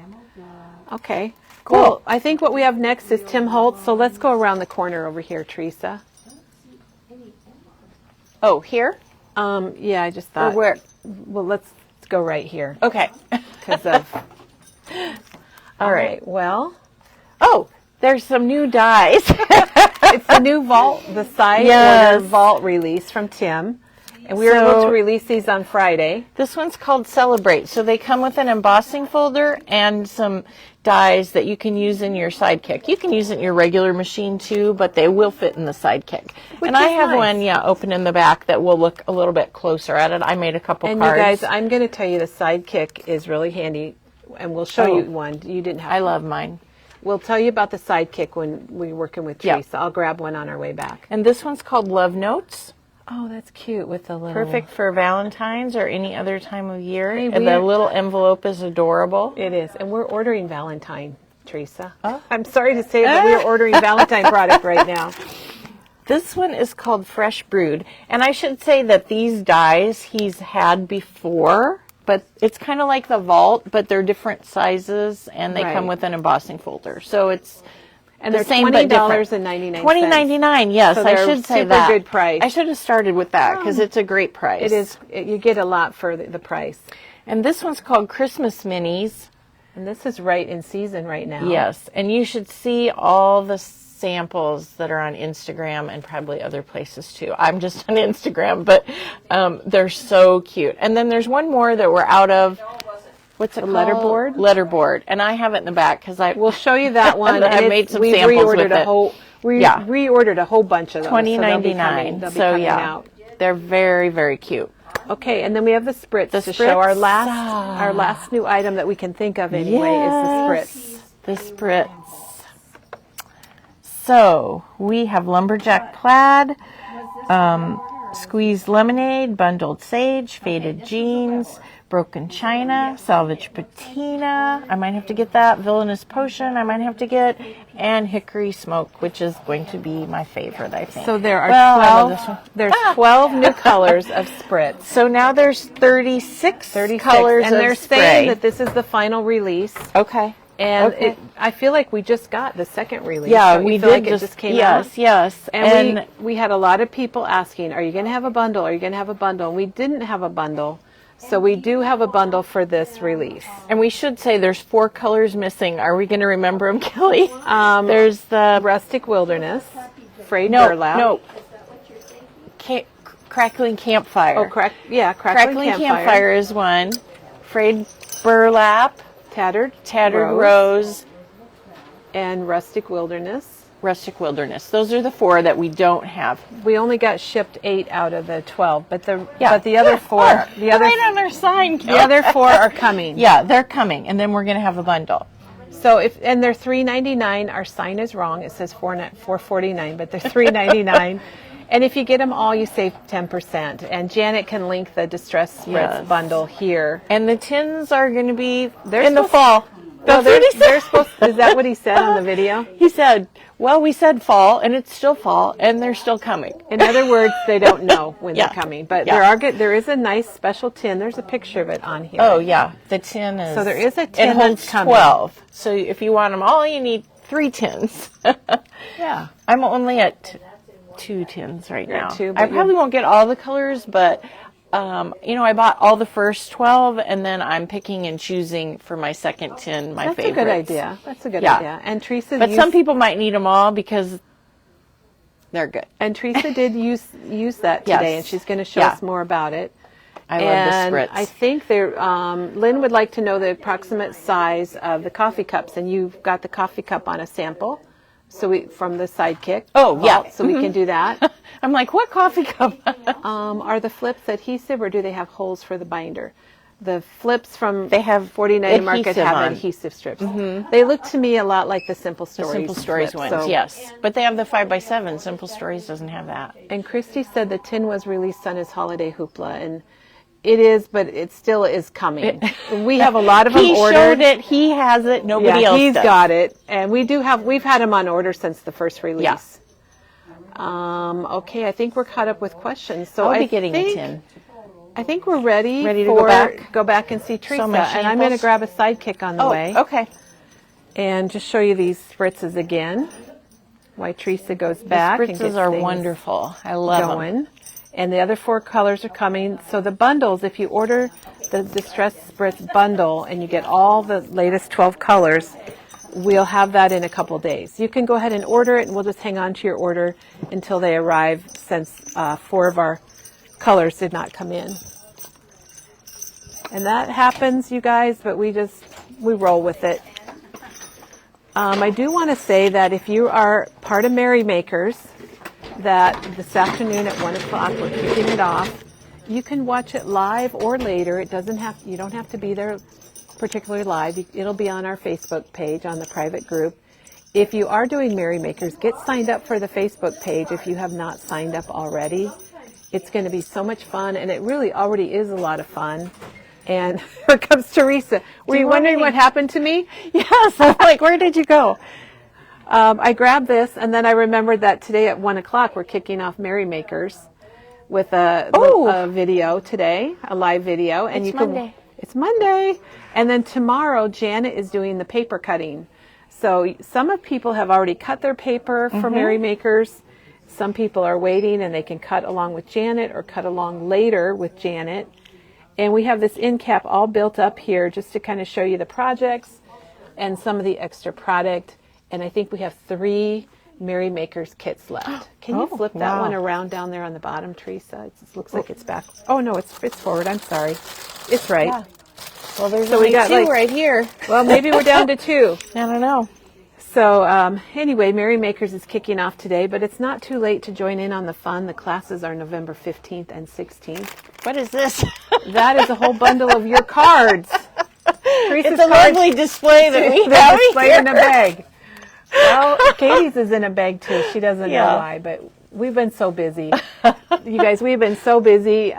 Okay. Cool. Well, I think what we have next is Tim Holtz. So let's go around the corner over here, Teresa. Oh, here? Yeah, I just Or thought. where? Well, let's go right here Okay. because of. All right. Well, Oh, there's some new dies. it's the new vault, the side Yes. order vault release from Tim. And we were able So- to release these on Friday. This one's called Celebrate. So they come with an embossing folder and some dies that you can use in your Sidekick. You can use it in your regular machine too, but they will fit in the Sidekick. Which And I is have nice. one, open in the back that will look a little bit closer at it. I made a couple And cards. you guys, I'm going to tell you the Sidekick is really handy, and we'll show Oh. you one. You didn't have. I love mine. We'll tell you about the Sidekick when we're working with Yeah. Teresa. I'll grab one on our way back. And this one's called Love Notes. Oh, that's cute with the little. Perfect for Valentine's or any other time of year. Hey, And the little envelope is adorable. It is, and we're ordering Valentine, Teresa. Oh. I'm sorry to say it, but we're ordering Valentine product right now. This one is called Fresh Brewed. And I should say that these dies he's had before, but it's kind of like the vault, but they're different sizes and they Right. come with an embossing folder. So it's And the they're same but different. $20.99. $20.99, yes, So I they're should say super that. good price. I should have started with that because it's a great price. It is. You get a lot for the price. And this one's called Christmas Minis. And this is right in season right now. Yes, and you should see all the samples that are on Instagram and probably other places too. I'm just on Instagram, but they're so cute. And then there's one more that we're out of. What's it called? letterboard? Letterboard. And I have it in the back because We'll show you that one. And I've it's- made some we samples reordered with a it. whole. We Yeah. reordered a whole bunch of those. $20.99. They'll be So coming yeah, out. they're very, very cute. Okay, and then we have the spritz The to show our spritz. last new item that we can think of anyway is the spritz. The spritz. So we have lumberjack plaid, squeezed lemonade, bundled sage, faded jeans, broken china, salvage patina. I might have to get that. Villainous potion. I might have to get, and hickory smoke, which is going to be my favorite, I think. So there are Well, I love this 12. one. There's 12 new colors of spritz. So now there's 36 colors and of they're spray. saying that this is the final release. Okay. And Okay. I feel like we just got the second release. Yeah, Don't you we feel did like it just came yes, out. yes. And we had a lot of people asking, are you going to have a bundle? Are you going to have a bundle? And we didn't have a bundle. So we do have a bundle for this release. And we should say there's 4 colors missing. Are we going to remember them, Kelly? There's the Rustic Wilderness, Frayed Burlap. no, crackling campfire. Oh, crackling Crackling campfire is one. Frayed burlap, tattered rose, and rustic wilderness. Those are the 4 that we don't have. We only got shipped 8 out of the 12, but the They're other 4, right on our sign. the other 4 are coming. Yeah, they're coming, and then we're going to have a bundle. So and they're $3.99. Our sign is wrong. It says $4.49, but they're $3.99. And if you get them all, you save 10%. And Janet can link the Distress Spritz bundle here. And the tins are going to be in the fall. Well, That's what he said. is that what he said on the video? He said, well, we said fall, and it's still fall, and they're still coming. In other words, they don't know when they're coming. But there is a nice special tin. There's a picture of it on here. Oh, yeah. The tin is... So there is a tin it holds that's coming. 12. So if you want them all, you need 3 tins. Yeah. I'm only at 2 tins right now. 2, I probably won't get all the colors, but... I bought all the first 12, and then I'm picking and choosing for my second tin my favorites. That's a good idea. And Teresa, but some people might need them all because they're good. And Teresa did use that today, and she's going to show us more about it. I love the spritz. I think Lynn would like to know the approximate size of the coffee cups, and you've got the coffee cup on a sample. So from the Sidekick. Oh, yeah. So we can do that. I'm like, what coffee cup? Are the flips adhesive, or do they have holes for the binder? The flips from they have 49 Market have adhesive strips. Mm-hmm. They look to me a lot like the Simple Stories flips, ones, yes. But they have the 5x7. Simple Stories doesn't have that. And Christy said the tin was released on his holiday hoopla, and it is, but it still is coming. We have a lot of them ordered. He showed it. He has it. Nobody else he's does. got it. And we've had him on order since the first release. Yeah. Okay, I think we're caught up with questions. So I'll be getting a tin. I think we're ready to go back and see Teresa. And I'm going to grab a Sidekick on the way. Okay. And just show you these spritzes again. Why Teresa goes back. The spritzes are wonderful. I love them. And the other 4 colors are coming. So the bundles, if you order the Distress Spritz bundle and you get all the latest 12 colors, we'll have that in a couple days. You can go ahead and order it, and we'll just hang on to your order until they arrive, since 4 of our colors did not come in. And that happens, you guys, but we roll with it. I do want to say that if you are part of Merry Makers, that this afternoon at 1 o'clock we're kicking it off. You can watch it live or later. You don't have to be there particularly live. It'll be on our Facebook page on the private group. If you are doing Merry Makers, get signed up for the Facebook page if you have not signed up already. It's going to be so much fun, and it really already is a lot of fun. And here comes Teresa. Were you wondering what happened to me? Yes. I'm like, where did you go? I grabbed this, and then I remembered that today at 1 o'clock we're kicking off Merry Makers with a video today, a live video. And It's Monday. And then tomorrow, Janet is doing the paper cutting. So some of people have already cut their paper for Merry Makers. Some people are waiting, and they can cut along with Janet or cut along later with Janet. And we have this end cap all built up here just to kind of show you the projects and some of the extra product. And I think we have 3 Merry Makers kits left. Can you flip that one around down there on the bottom, Teresa? It looks like it's back. Oh, no, it's forward. I'm sorry. It's right. Yeah. Well, there's only 2 right here. Well, maybe we're down to 2. I don't know. So anyway, Merry Makers is kicking off today, but it's not too late to join in on the fun. The classes are November 15th and 16th. What is this? That is a whole bundle of your cards. It's a lovely display that we have displayed in a bag. Well, Katie's is in a bag too. She doesn't know why, but we've been so busy. You guys, we've been so busy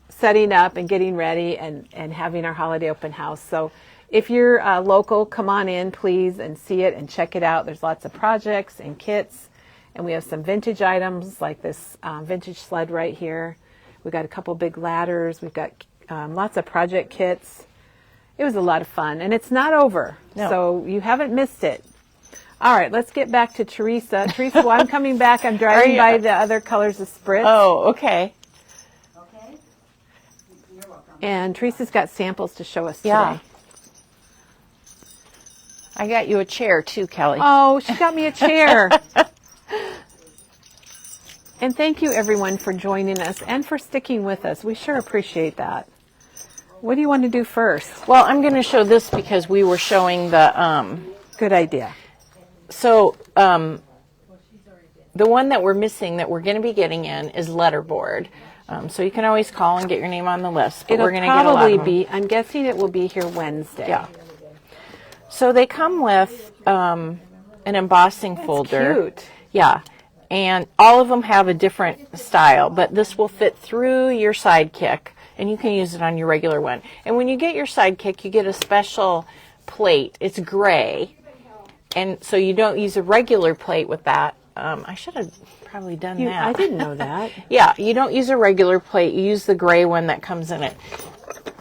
setting up and getting ready and having our holiday open house. So if you're local, come on in, please, and see it and check it out. There's lots of projects and kits, and we have some vintage items like this vintage sled right here. We've got a couple big ladders. We've got lots of project kits. It was a lot of fun, and it's not over, so you haven't missed it. All right, let's get back to Teresa. Teresa, while I'm coming back, I'm driving by the other colors of spritz. Oh, okay. Okay. You're welcome. And Teresa's got samples to show us today. Yeah. I got you a chair too, Kelly. Oh, she got me a chair. And thank you, everyone, for joining us and for sticking with us. We sure appreciate that. What do you want to do first? Well, I'm going to show this because we were showing the... Good idea. So, the one that we're missing that we're going to be getting in is letterboard. So you can always call and get your name on the list. But we're going to get a lot of them. I'm guessing it will be here Wednesday. Yeah. So they come with an embossing folder. Cute. Yeah. And all of them have a different style, but this will fit through your Sidekick, and you can use it on your regular one. And when you get your Sidekick, you get a special plate. It's gray, and so you don't use a regular plate with that. I should have probably done that. I didn't know that. Yeah, you don't use a regular plate. You use the gray one that comes in it.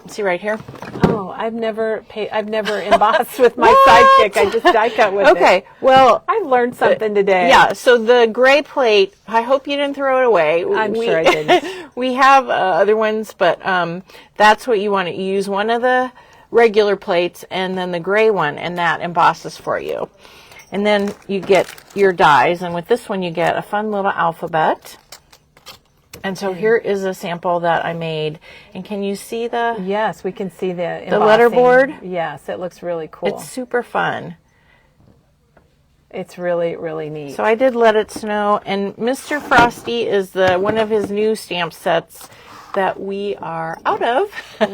See right here? Oh, I've never embossed with my Sidekick. I just die cut with it. Okay, well, I've learned something today. yeah, so the gray plate, I hope you didn't throw it away. I'm sure I didn't. We have other ones, but that's what you want to use. One of the regular plates and then the gray one, and that embosses for you. And then you get your dies, and with this one you get a fun little alphabet. And so here is a sample that I made. And can you see the... Yes, we can see the letterboard? Yes, it looks really cool. It's super fun. It's really, really neat. So I did Let It Snow, and Mr. Frosty is one of his new stamp sets that we are out of.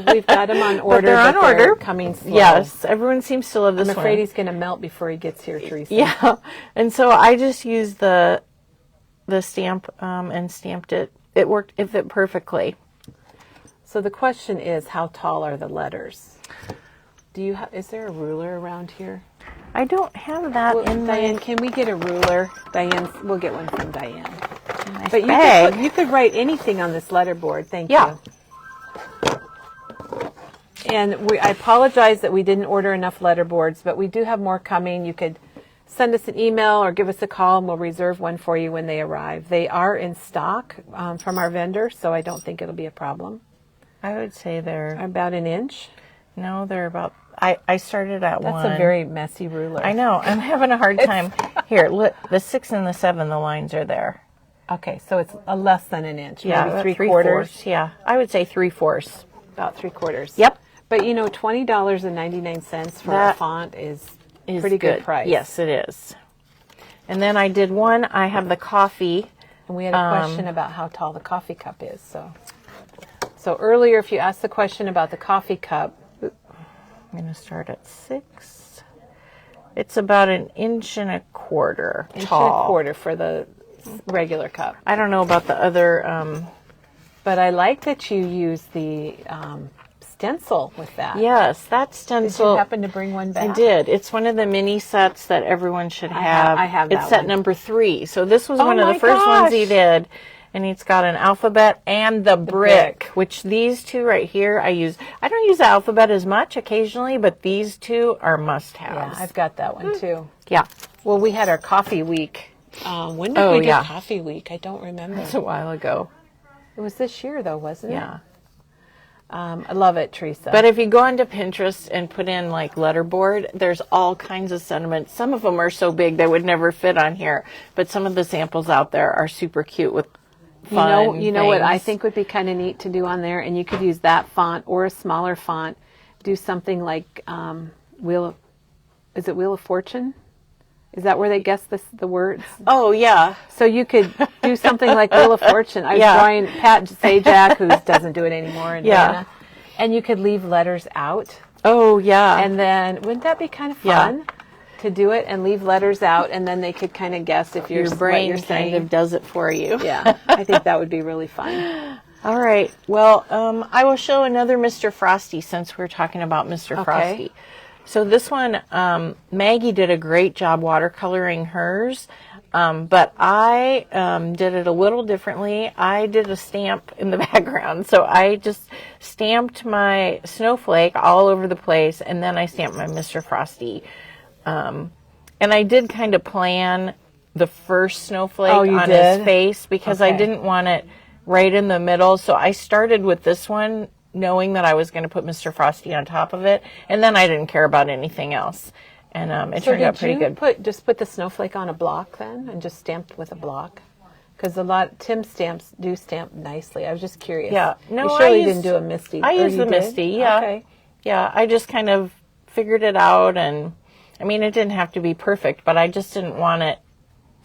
We've got them on order. They're on order. Coming slow. Yes, everyone seems to love this one. I'm afraid he's going to melt before he gets here, Teresa. Yeah, and so I just used the stamp and stamped it. It worked. It fit perfectly. So the question is, how tall are the letters? Is there a ruler around here? I don't have that in Diane, my... can we get a ruler? Diane, we'll get one from Diane. Nice But bag. you could write anything on this letterboard. Thank Yeah. you. And I apologize that we didn't order enough letterboards, but we do have more coming. You could send us an email or give us a call, and we'll reserve one for you when they arrive. They are in stock from our vendor, so I don't think it'll be a problem. I would say they're... About an inch. No, they're about... I started at one. That's a very messy ruler. I know. I'm having a hard time. Here, look, the 6 and the 7, the lines are there. Okay, so it's less than an inch. Yeah, maybe 3/4. Yeah, I would say 3/4. About 3/4. Yep. But $20.99 for a font is pretty good price. Yes, it is. And then I did one. I have the coffee. And we had a question about how tall the coffee cup is. So earlier, if you asked the question about the coffee cup, I'm going to start at 6. It's about 1.25 inches tall. 1.25 inches for the regular cup. I don't know about the other. But I like that you use the stencil with that. Yes, that stencil. Did you happen to bring one back? I did. It's one of the mini sets that everyone should have. I have that It's set one. number 3. So this was one of my the first ones he gosh. did. And it's got an alphabet and the brick, which these two right here I use. I don't use the alphabet as much occasionally, but these two are must-haves. Yeah, I've got that one too. Yeah. Well, we had our coffee week. When did we do coffee week? I don't remember. That's a while ago. It was this year, though, wasn't it? Yeah. I love it, Teresa. But if you go onto Pinterest and put in like letterboard, there's all kinds of sentiments. Some of them are so big they would never fit on here, but some of the samples out there are super cute with fun you know what I things. think would be kind of neat to do on there, and you could use that font or a smaller font. Do something like Wheel of Fortune? Is that where they guess the words? Oh, yeah. So you could do something like Wheel of Fortune. I was drawing Pat Sajak, who doesn't do it anymore, and Diana. And you could leave letters out. Oh, yeah. And then, wouldn't that be kind of fun to do it and leave letters out, and then they could kind of guess if your brain what you're saying. kind of does it for you. Yeah, I think that would be really fun. All right. Well, I will show another Mr. Frosty since we're talking about Mr. Frosty. So this one, Maggie did a great job watercoloring hers, but I did it a little differently. I did a stamp in the background. So I just stamped my snowflake all over the place, and then I stamped my Mr. Frosty. And I did kind of plan the first snowflake on his face because I didn't want it right in the middle. So I started with this one, knowing that I was going to put Mr. Frosty on top of it, and then I didn't care about anything else. And it turned out pretty good. Just put the snowflake on a block then, and just stamped with a block? Because Tim stamps do stamp nicely. I was just curious. Yeah. No, you surely I didn't do a Misty. I Or used you the did? Misty, yeah. Okay. Yeah, I just kind of figured it out, and I mean, it didn't have to be perfect, but I just didn't want it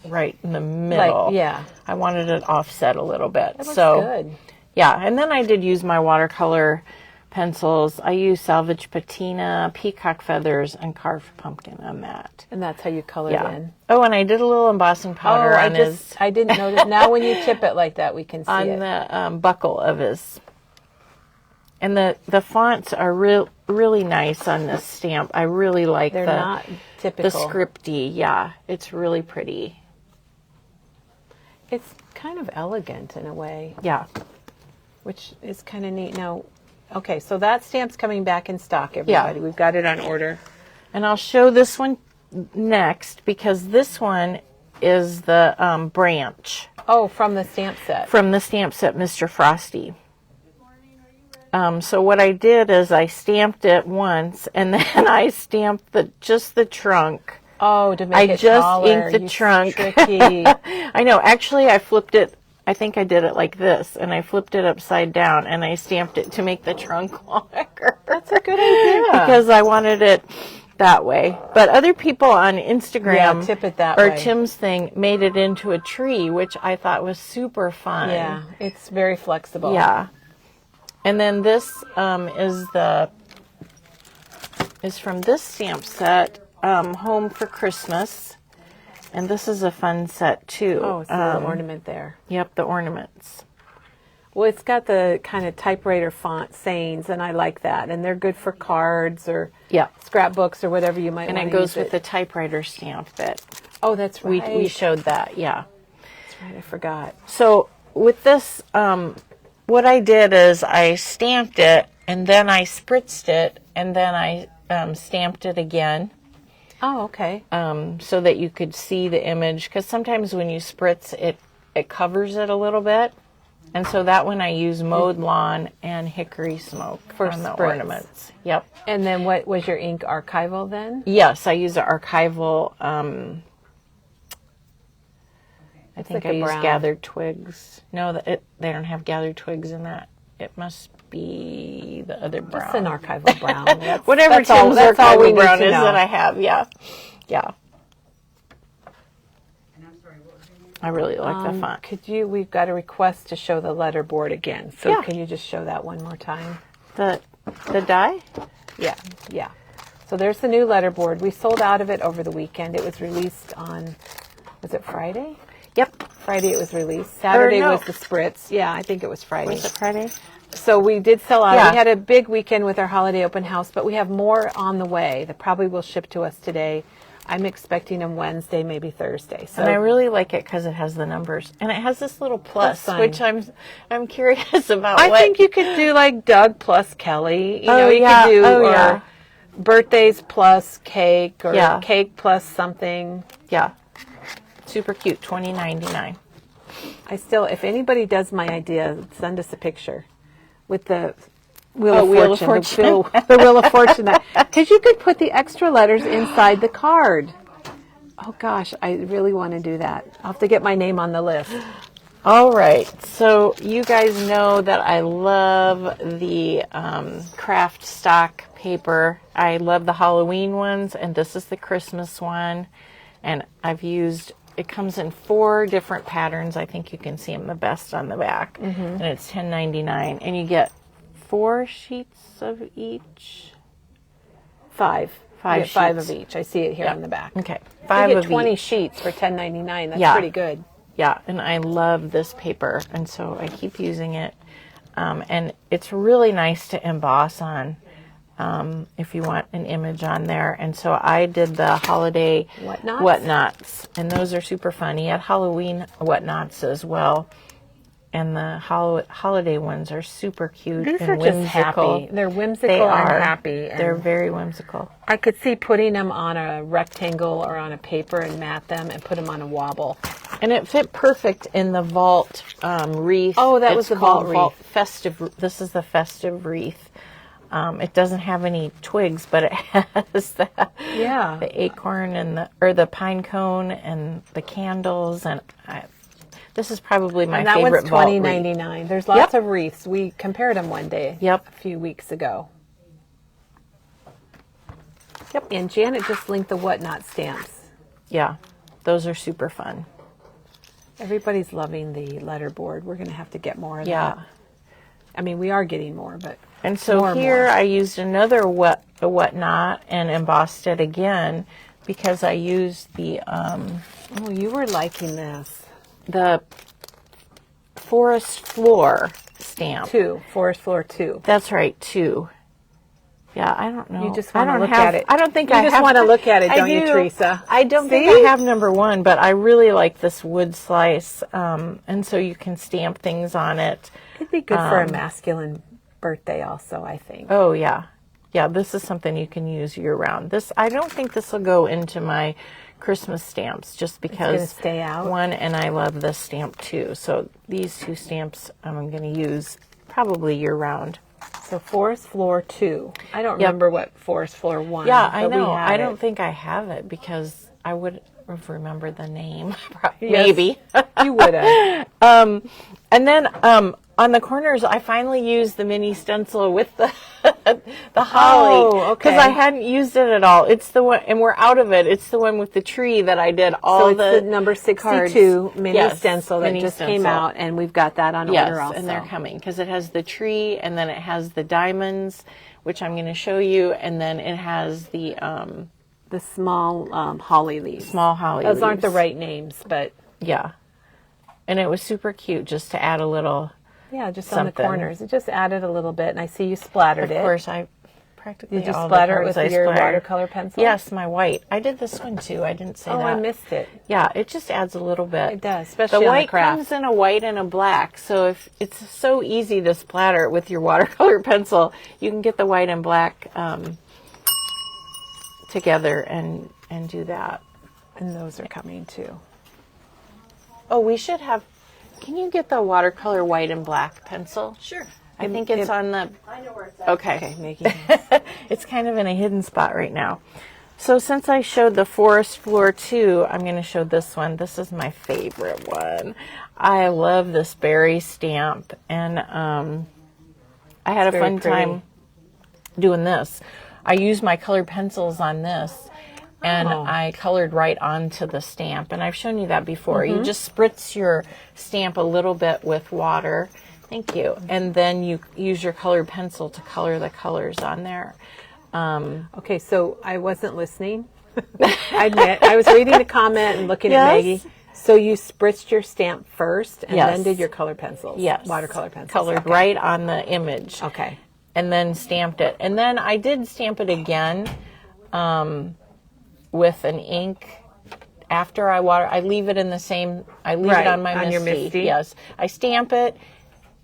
right in the middle. Like, yeah. I wanted it offset a little bit. That looks so good. Yeah, and then I did use my watercolor pencils. I used Salvage Patina, Peacock Feathers, and Carved Pumpkin on that. And that's how you colored Yeah. in. Oh, and I did a little embossing powder on I didn't notice. Now when you tip it like that, we can see on it. the buckle of his. And the fonts are really nice on this stamp. I really like They're the not typical. scripty. Yeah, it's really pretty. It's kind of elegant in a way, Yeah. which is kind of neat. Now, okay, so that stamp's coming back in stock, everybody. Yeah. We've got it on order. And I'll show this one next because this one is the branch Oh, from the stamp set. from the stamp set Mr. Frosty. So what I did is I stamped it once, and then I stamped just the trunk. Oh, to make I it just taller. inked the You trunk. Tricky. I know. Actually, I flipped it. I think I did it like this, and I flipped it upside down, and I stamped it to make the trunk longer. That's a good idea. Because I wanted it that way. But other people on Instagram, Yeah, tip it that or way. Tim's thing, made it into a tree, which I thought was super fun. Yeah, it's very flexible. Yeah. And then this is from this stamp set, Home for Christmas. And this is a fun set too. Oh, it's a little ornament there. Yep, the ornaments. Well, it's got the kind of typewriter font sayings, and I like that. And they're good for cards or Yeah. scrapbooks or whatever you might And want it to goes use with the typewriter stamp bit. Oh, that's We right. we showed that, yeah. That's right, I forgot. So with this, what I did is I stamped it, and then I spritzed it, and then I stamped it again. Oh, okay. So that you could see the image, because sometimes when you spritz it covers it a little bit, and so that one I use mowed lawn and hickory smoke For on the spritz. ornaments. Yep. And then what was your ink archival then? Yes, I use the archival. I think like I a use brown. gathered twigs. No, they don't have gathered twigs in that. It must be the other brown. It's an archival brown. That's, Whatever that's all, Tim's that's all we archival need brown to is know. that I have. Yeah, yeah. And I'm sorry, what was your name? I really like the font. We've got a request to show the letterboard again. So Yeah. can you just show that one more time? The die. Yeah, yeah. So there's the new letterboard. We sold out of it over the weekend. It was released on, was it Friday? Yep. Friday it was released. Saturday no. was the spritz. Yeah, I think it was Friday. Was it Friday? So we did sell out. Yeah. We had a big weekend with our holiday open house, but we have more on the way that probably will ship to us today. I'm expecting them Wednesday, maybe Thursday. So And I really like it because it has the numbers, and it has this little plus, sign. which I'm curious about. I what, think you could do like Doug plus Kelly. You Oh, know, you yeah. could do Oh, or yeah. birthdays plus cake or Yeah. cake plus something. Yeah, super cute. $20.99. I still, if anybody does my idea, send us a picture with the Wheel Oh, of Wheel of Fortune. Fortune. The Wheel of Fortune. Because you could put the extra letters inside the card. Oh gosh, I really want to do that. I'll have to get my name on the list. All right, so you guys know that I love the craft stock paper. I love the Halloween ones, and this is the Christmas one. And I've used, it comes in 4 different patterns. I think you can see them the best on the back. And it's $10.99. And you get 4 sheets of each. 5. Five You get 5 sheets. of each. I see it here on the back. Okay, You 5 get of 20 each. sheets for $10.99. That's Yeah. pretty good. Yeah, and I love this paper, and so I keep using it. And it's really nice to emboss on if you want an image on there. And so I did the holiday Whatnots? whatnots, and those are super fun. He had Halloween whatnots as well, and the holiday ones are super cute These and are just whimsical. happy. They're whimsical They are and happy. And They're very whimsical. I could see putting them on a rectangle or on a paper and mat them and put them on a wobble. And it fit perfect in the vault wreath. Oh, that It's was the called vault wreath. Festive. This is the festive wreath. It doesn't have any twigs, but it has the acorn and the pine cone and the candles, and This is probably my And that favorite one's vault wreath. $20.99. There's lots of wreaths. We compared them one day. Yep. A few weeks ago. Yep. And Janet just linked the Whatnot stamps. Yeah, those are super fun. Everybody's loving the letterboard. We're going to have to get more of Yeah. that. I mean, we are getting more, but And so more and here more. I used another Whatnot and embossed it again because I used the Oh, you were liking this. Forest Floor stamp. 2, Forest Floor 2. That's right, 2. Yeah, I don't know. You just I want to don't look have, at it. I don't think you I just have. want to look at it, I don't you, do. Teresa? I don't think See? I have number 1, but I really like this wood slice, and so you can stamp things on it. It'd be good for a masculine birthday also, I think. Oh yeah, yeah. This is something you can use year round. This I don't think this will go into my Christmas stamps just because gonna stay out? one, and I love this stamp too. So these 2 stamps I'm going to use probably year round. So Forest Floor 2. I don't remember what Forest Floor 1. Yeah, I but we know. had I it. don't think I have it because I would have remembered the name. Yes, Maybe. you would have. And then on the corners, I finally used the mini stencil with the the holly. Oh, okay. Because I hadn't used it at all. It's the one, and we're out of it. It's the one with the tree that I did all So it's the number 62 mini Yes, stencil that mini just stencil. came out, and we've got that on Yes, order also. and they're coming because it has the tree, and then it has the diamonds, which I'm going to show you, and then it has the small holly leaves. small holly Those aren't the leaves. right names, but Yeah. And it was super cute just to add a little. yeah, just on the Something. corners. It just added a little bit, and I see you splattered it. Of course, I practically Did you all the splatter it cards with I your splattered. watercolor pencil? Yes, my white. I did this one too. I didn't say Oh, that. I missed it. Yeah, it just adds a little bit. It does, especially the on white the craft. comes in a white and a black, so if it's so easy to splatter it with your watercolor pencil, you can get the white and black together and do that. And those are coming too. Oh, we should have. Can you get the watercolor white and black pencil? Sure. I think it's on the. I know where it's at. Okay. Making It's kind of in a hidden spot right now. So since I showed the Forest Floor 2, I'm going to show this one. This is my favorite one. I love this berry stamp, and I had a very fun pretty. time doing this. I used my colored pencils on this, and Oh. I colored right onto the stamp. And I've shown you that before. You just spritz your stamp a little bit with water. Thank you. And then you use your colored pencil to color the colors on there. Okay, so I wasn't listening. I admit, I was reading the comment and looking Yes. at Maggie. So you spritzed your stamp first and Yes. then did your color pencils? Yes. Watercolor pencils. Colored okay. right on the image. Okay. And then stamped it. And then I did stamp it again with an ink after I leave it in the same, I leave Right, it on my on your Misty. Misty. Yes. I stamp it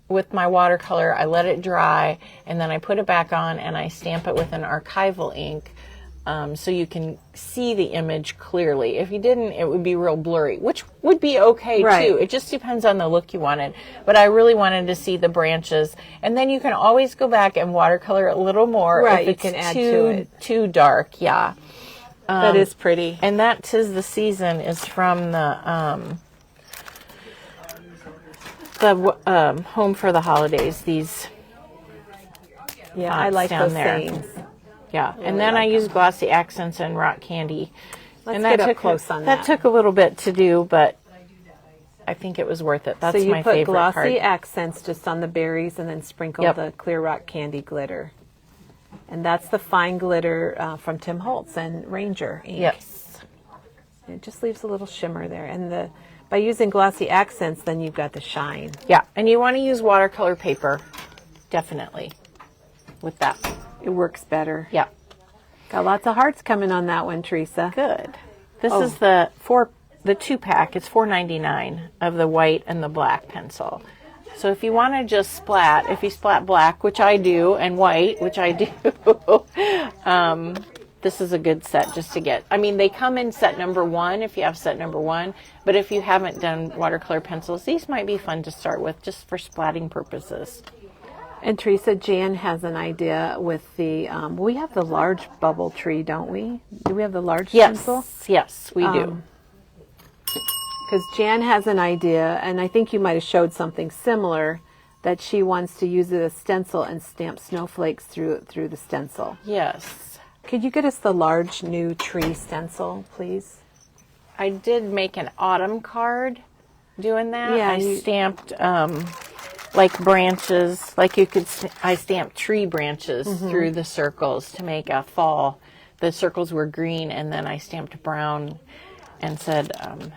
with my watercolor, I let it dry, and then I put it back on and I stamp it with an archival ink so you can see the image clearly. If you didn't, it would be real blurry, which would be okay Right. too. It just depends on the look you wanted. But I really wanted to see the branches. And then you can always go back and watercolor a little more Right, if you it's can add to it. too dark. Yeah. That is pretty. And that 'Tis the Season is from the Home for the Holidays. These, Yeah, I like down those there. sayings. yeah. And then I use glossy accents and rock candy. Let's and get up took close on that. that. Took a little bit to do, but I think it was worth it. That's So you my put favorite glossy part. accents just on the berries and then sprinkle Yep. the clear rock candy glitter. And that's the fine glitter from Tim Holtz and Ranger ink. Yes. It just leaves a little shimmer there. And by using glossy accents, then you've got the shine. Yeah. And you want to use watercolor paper, definitely, with that. It works better. Yeah. Got lots of hearts coming on that one, Teresa. Good. This Oh. is the 2-pack. It's $4.99 of the white and the black pencil. So if you want to just splat, if you splat black, which I do, and white, which I do, this is a good set just to get. I mean, they come in set number 1 if you have set number 1, but if you haven't done watercolor pencils, these might be fun to start with just for splatting purposes. And Teresa, Jan has an idea with the, we have the large bubble tree, don't we? Do we have the large Yes, pencil? yes, we do. because Jan has an idea, and I think you might have showed something similar, that she wants to use it as stencil and stamp snowflakes through the stencil. Yes. Could you get us the large new tree stencil, please? I did make an autumn card doing that. Yeah, I stamped like branches, like you could, I stamped tree branches through the circles to make a fall. The circles were green, and then I stamped brown and said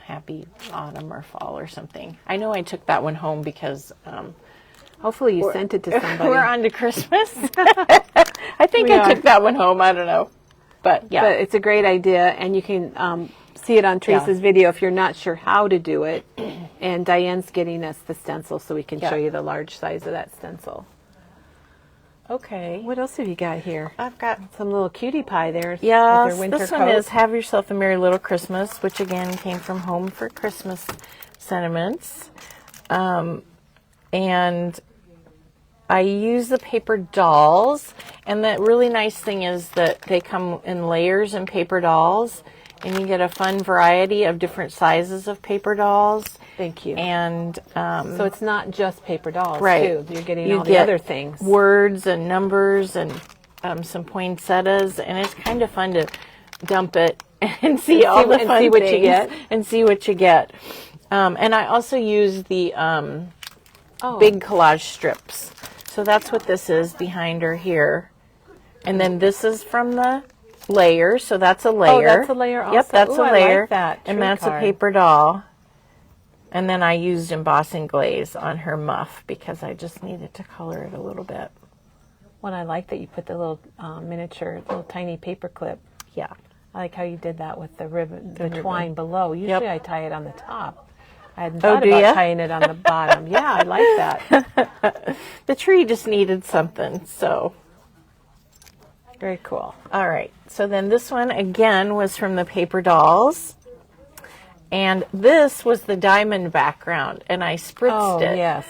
happy autumn or fall or something. I know I took that one home because Hopefully you sent it to somebody. we're on to Christmas. I think I took that one home. I don't know. But yeah. But it's a great idea, and you can see it on Teresa's video if you're not sure how to do it. And Diane's getting us the stencil so we can show you the large size of that stencil. Okay. What else have you got here? I've got Some little cutie pie there. yes, with her winter this coat. one is Have Yourself a Merry Little Christmas, which again came from Home for Christmas Sentiments. And I use the paper dolls, and the really nice thing is that they come in layers in paper dolls, and you get a fun variety of different sizes of paper dolls. Thank you. And So it's not just paper dolls, right. too. You're getting You all the get other things. words and numbers and some poinsettias, and it's kind of fun to dump it and see all the fun see what you things get. and see what you get. And I also use the big collage strips. So that's what this is behind her here. And then this is from the layer. So that's a layer. Oh, that's a layer also. Yep, that's Ooh, a I layer. like that And tree that's card. a paper doll. And then I used embossing glaze on her muff because I just needed to color it a little bit. Well, I like that you put the little miniature, little tiny paper clip. Yeah. I like how you did that with the ribbon, the twine below. Usually I tie it on the top. I hadn't thought do about ya? tying it on the bottom. Yeah, I like that. The tree just needed something, so. Very cool. All right. So then this one, again, was from the paper dolls. And this was the diamond background, and I spritzed it. Yes.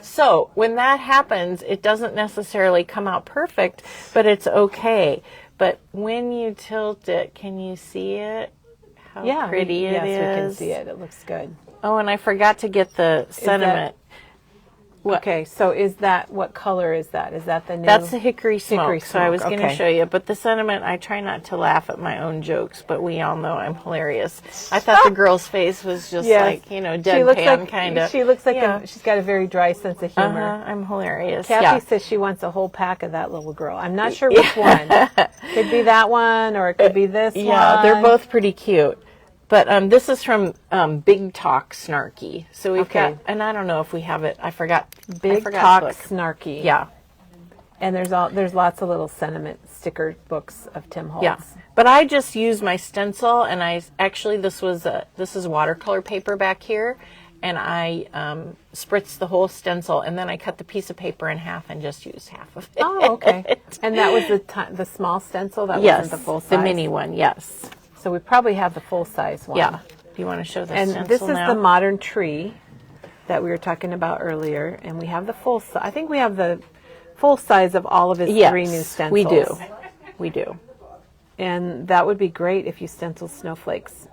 So when that happens, it doesn't necessarily come out perfect, but it's okay. But when you tilt it, can you see it? How pretty it is. Yes, we can see it. It looks good. Oh, and I forgot to get the sentiment. Okay, so is that, what color is that? Is that the new? That's the hickory smoke. Hickory So I was smoke, going to okay. show you. But the sentiment, I try not to laugh at my own jokes, but we all know I'm hilarious. I thought the girl's face was just like, you know, deadpan kind of. She looks like she's got a very dry sense of humor. I'm hilarious. Kathy says she wants a whole pack of that little girl. I'm not sure which one. Could be that one, or it could be this one. Yeah, they're both pretty cute. But this is from Big Talk Snarky. So we've got, and I don't know if we have it. I forgot. Big Talk Snarky. Yeah. And there's lots of little sentiment sticker books of Tim Holtz. Yeah. But I just used my stencil, and I actually this is watercolor paper back here, and I spritzed the whole stencil, and then I cut the piece of paper in half and just used half of it. Oh, okay. And that was the small stencil. That wasn't the full size. The mini one. Yes. So we probably have the full size one. Yeah. Do you want to show the stencil And this is now? the modern tree that we were talking about earlier, and we have the full size. I think we have the full size of all of his 3 new stencils. We do. We do. And that would be great if you stencil snowflakes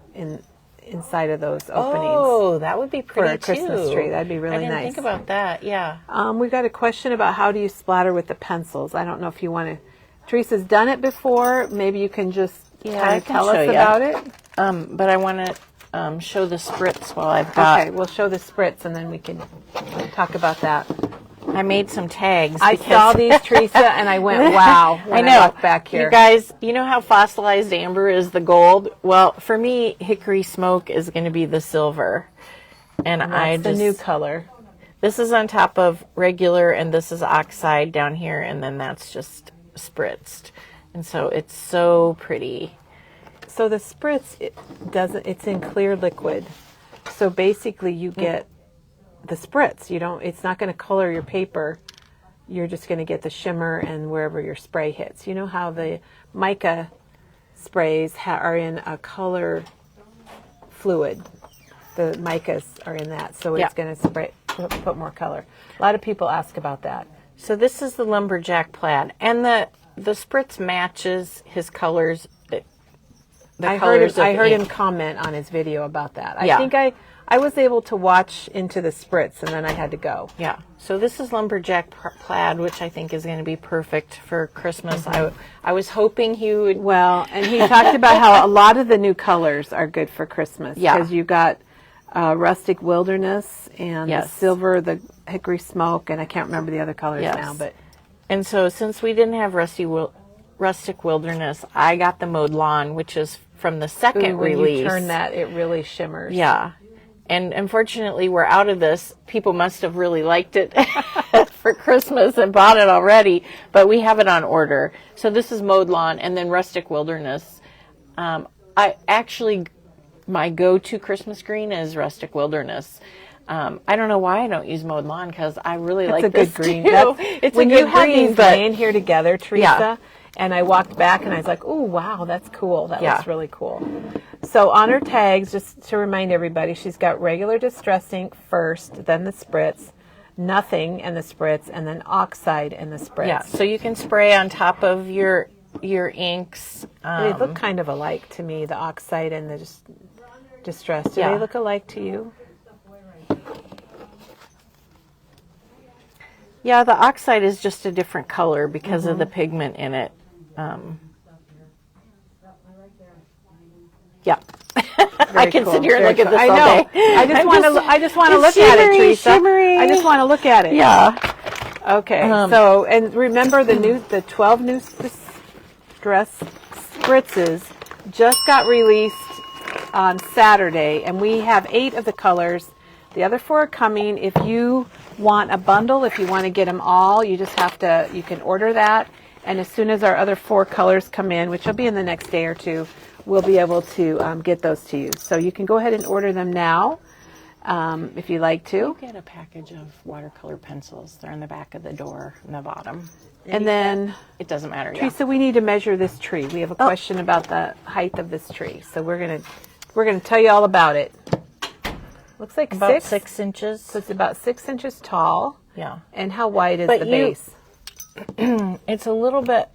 inside of those openings. Oh, that would be pretty for a Christmas tree. That'd be really nice. I didn't nice. think about that. Yeah. We've got a question about how do you splatter with the pencils. I don't know if you want to. Teresa's done it before. Maybe you can just kind of tell us about it. But I want to show the spritz while I've got. Okay, we'll show the spritz and then we can talk about that. I made some tags. I saw these, Teresa, and I went, wow, when I walked back here. You guys, you know how fossilized amber is the gold? Well, for me, hickory smoke is going to be the silver. And that's the new color. This is on top of regular, and this is oxide down here, and then that's just spritzed. And so it's so pretty. So the spritz, it's in clear liquid. So basically you get the spritz. It's not going to color your paper. You're just going to get the shimmer and wherever your spray hits. You know how the mica sprays are in a color fluid. The micas are in that, so it's going to put more color. A lot of people ask about that. So this is the lumberjack plaid, and the spritz matches his colors I colors of heard ink. him comment on his video about that. Yeah. I think I was able to watch into the spritz, and then I had to go. Yeah. So this is lumberjack plaid, which I think is going to be perfect for Christmas. I was hoping he would. Well, and he talked about how a lot of the new colors are good for Christmas. Yeah. Because you got rustic wilderness and Yes. the silver, the hickory smoke, and I can't remember the other colors Yes. now. But And so since we didn't have rustic wilderness, I got the mowed lawn, which is from the second when release. you turn that, it really shimmers. Yeah. And unfortunately, we're out of this. People must have really liked it for Christmas and bought it already, but we have it on order. So this is mowed lawn and then rustic wilderness. My go-to Christmas green is rustic wilderness. I don't know why I don't use mowed lawn because I really like It's a this good green. too. It's when a good you had green, these but laying here together, Teresa, Yeah. and I walked back and I was like, "Oh, wow, that's cool. That Yeah. looks really cool." So on her tags, just to remind everybody, she's got regular distress ink first, then the spritz, nothing in the spritz, and then oxide in the spritz. yeah. So you can spray on top of your inks. They look kind of alike to me, the oxide and the distress. Do Yeah. they look alike to you? Yeah, the oxide is just a different color because of the pigment in it. Yeah. I can cool. sit here and Very look at cool. this I all know. day. I just want to. I just want to it's look at it, shimmery, Teresa. shimmery. I just want to look at it. Yeah. Okay. So, and remember the 12 new distress spritzes just got released on Saturday, and we have 8 of the colors. The other 4 are coming. If you want a bundle, if you want to get them all, you just have to. You can order that, and as soon as our other 4 colors come in, which will be in the next day or two, we'll be able to get those to you. So you can go ahead and order them now if you like to. Get a package of watercolor pencils. They're in the back of the door in the bottom. And then, It doesn't matter. Yeah. Teresa, we need to measure this tree. We have a question about the height of this tree, so we're gonna tell you all about it. Looks like About 6. 6 inches. So it's about 6 inches tall. Yeah. And how wide is But the you- base? It's a little bit,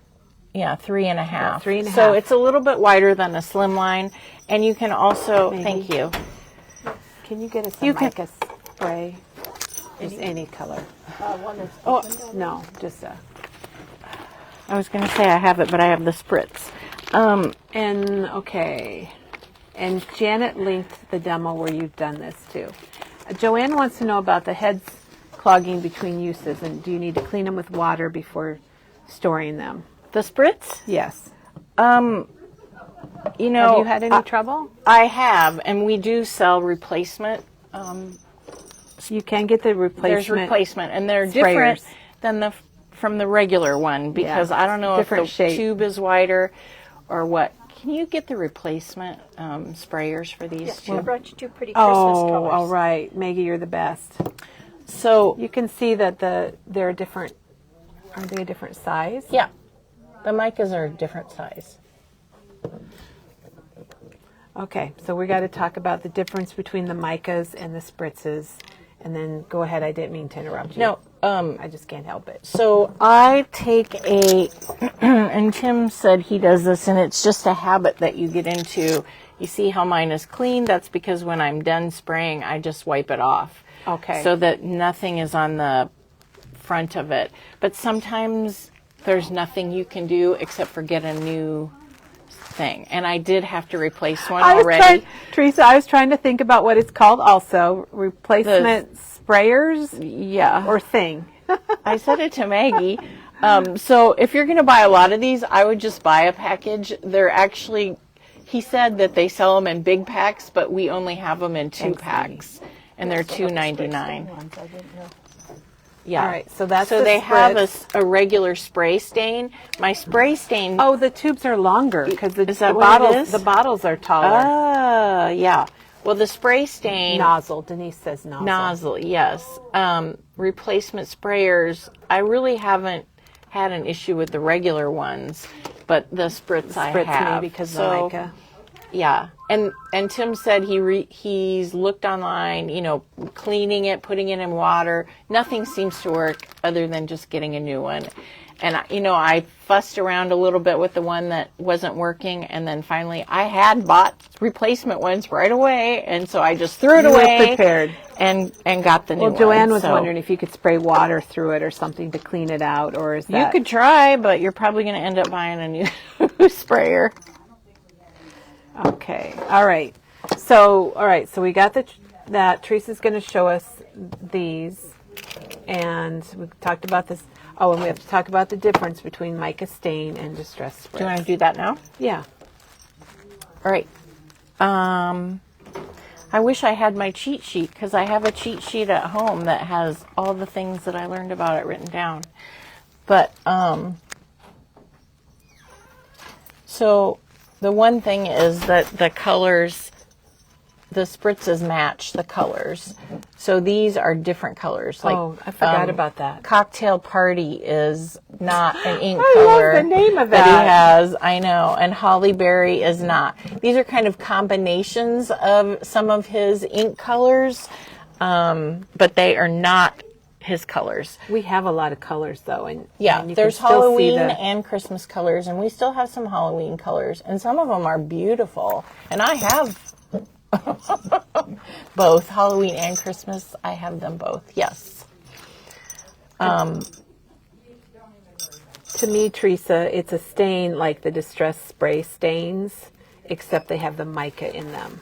3.5. 3.5. So it's a little bit wider than a slimline. And you can also, thank you. Can you get us You a can- mica spray? Just any color. No, just a. I was going to say I have it, but I have the spritz. And okay. And Janet linked the demo where you've done this too. Joanne wants to know about the heads clogging between uses, and do you need to clean them with water before storing them? The spritz? Yes. Have Have you had any trouble? I have, and we do sell replacement. You can get the replacement. There's replacement, and they're sprayers. different than from the regular one because Yeah, I don't know if different the shape. tube is wider or what. Can you get the replacement sprayers for these She two? brought you 2 pretty Christmas colors. all right. Maggie, you're the best. So You can see that they're a different. Are they a different size? yeah, the micas are a different size. Okay, so we got to talk about the difference between the micas and the spritzes, and then go ahead. I didn't mean to interrupt you. No, I just can't help it. so I take and Tim said he does this, and it's just a habit that you get into. You see how mine is clean? That's because when I'm done spraying, I just wipe it off. Okay. So that nothing is on the front of it. But sometimes there's nothing you can do except for get a new thing. And I did have to replace one already. Teresa, I was trying to think about what it's called also. Replacement sprayers Yeah. or thing. I said it to Maggie. So if you're going to buy a lot of these, I would just buy a package. They're actually, he said that they sell them in big packs, but we only have them in 2 packs. And they're $2.99. Yeah. All right, so that's So the they have spritz. a regular spray stain. My spray stain. Oh, the tubes are longer because Is that what it is? the bottles are taller. Yeah. Well, the spray stain. Nozzle. Denise says nozzle. Nozzle, yes. Replacement sprayers, I really haven't had an issue with the regular ones, but the spritz I Spritz have. maybe because of the mica. Yeah, and Tim said he's looked online, cleaning it, putting it in water. Nothing seems to work other than just getting a new one. And, I fussed around a little bit with the one that wasn't working. And then finally, I had bought replacement ones right away. And so I just threw it away. You were prepared. And got the new one. Well, Joanne was wondering if you could spray water through it or something to clean it out. Or is that... You could try, but you're probably going to end up buying a new sprayer. Okay. All right. So we got that. Teresa's going to show us these. And we talked about this. Oh, and we have to talk about the difference between mica stain and distress spray. Do you want to do that now? Yeah. All right. I wish I had my cheat sheet, because I have a cheat sheet at home that has all the things that I learned about it written down. But, so the one thing is that the colors, the spritzes match the colors. So these are different colors. Like, I forgot about that. Cocktail Party is not an ink I color. love the name of that he that. has. I know. And Holly Berry is not. These are kind of combinations of some of his ink colors, but they are not his colors. We have a lot of colors, though. And Yeah, you there's can still Halloween see and Christmas colors, and we still have some Halloween colors, and some of them are beautiful. And I have both Halloween and Christmas. I have them both. Yes. To me, Teresa, it's a stain like the distress spray stains, except they have the mica in them.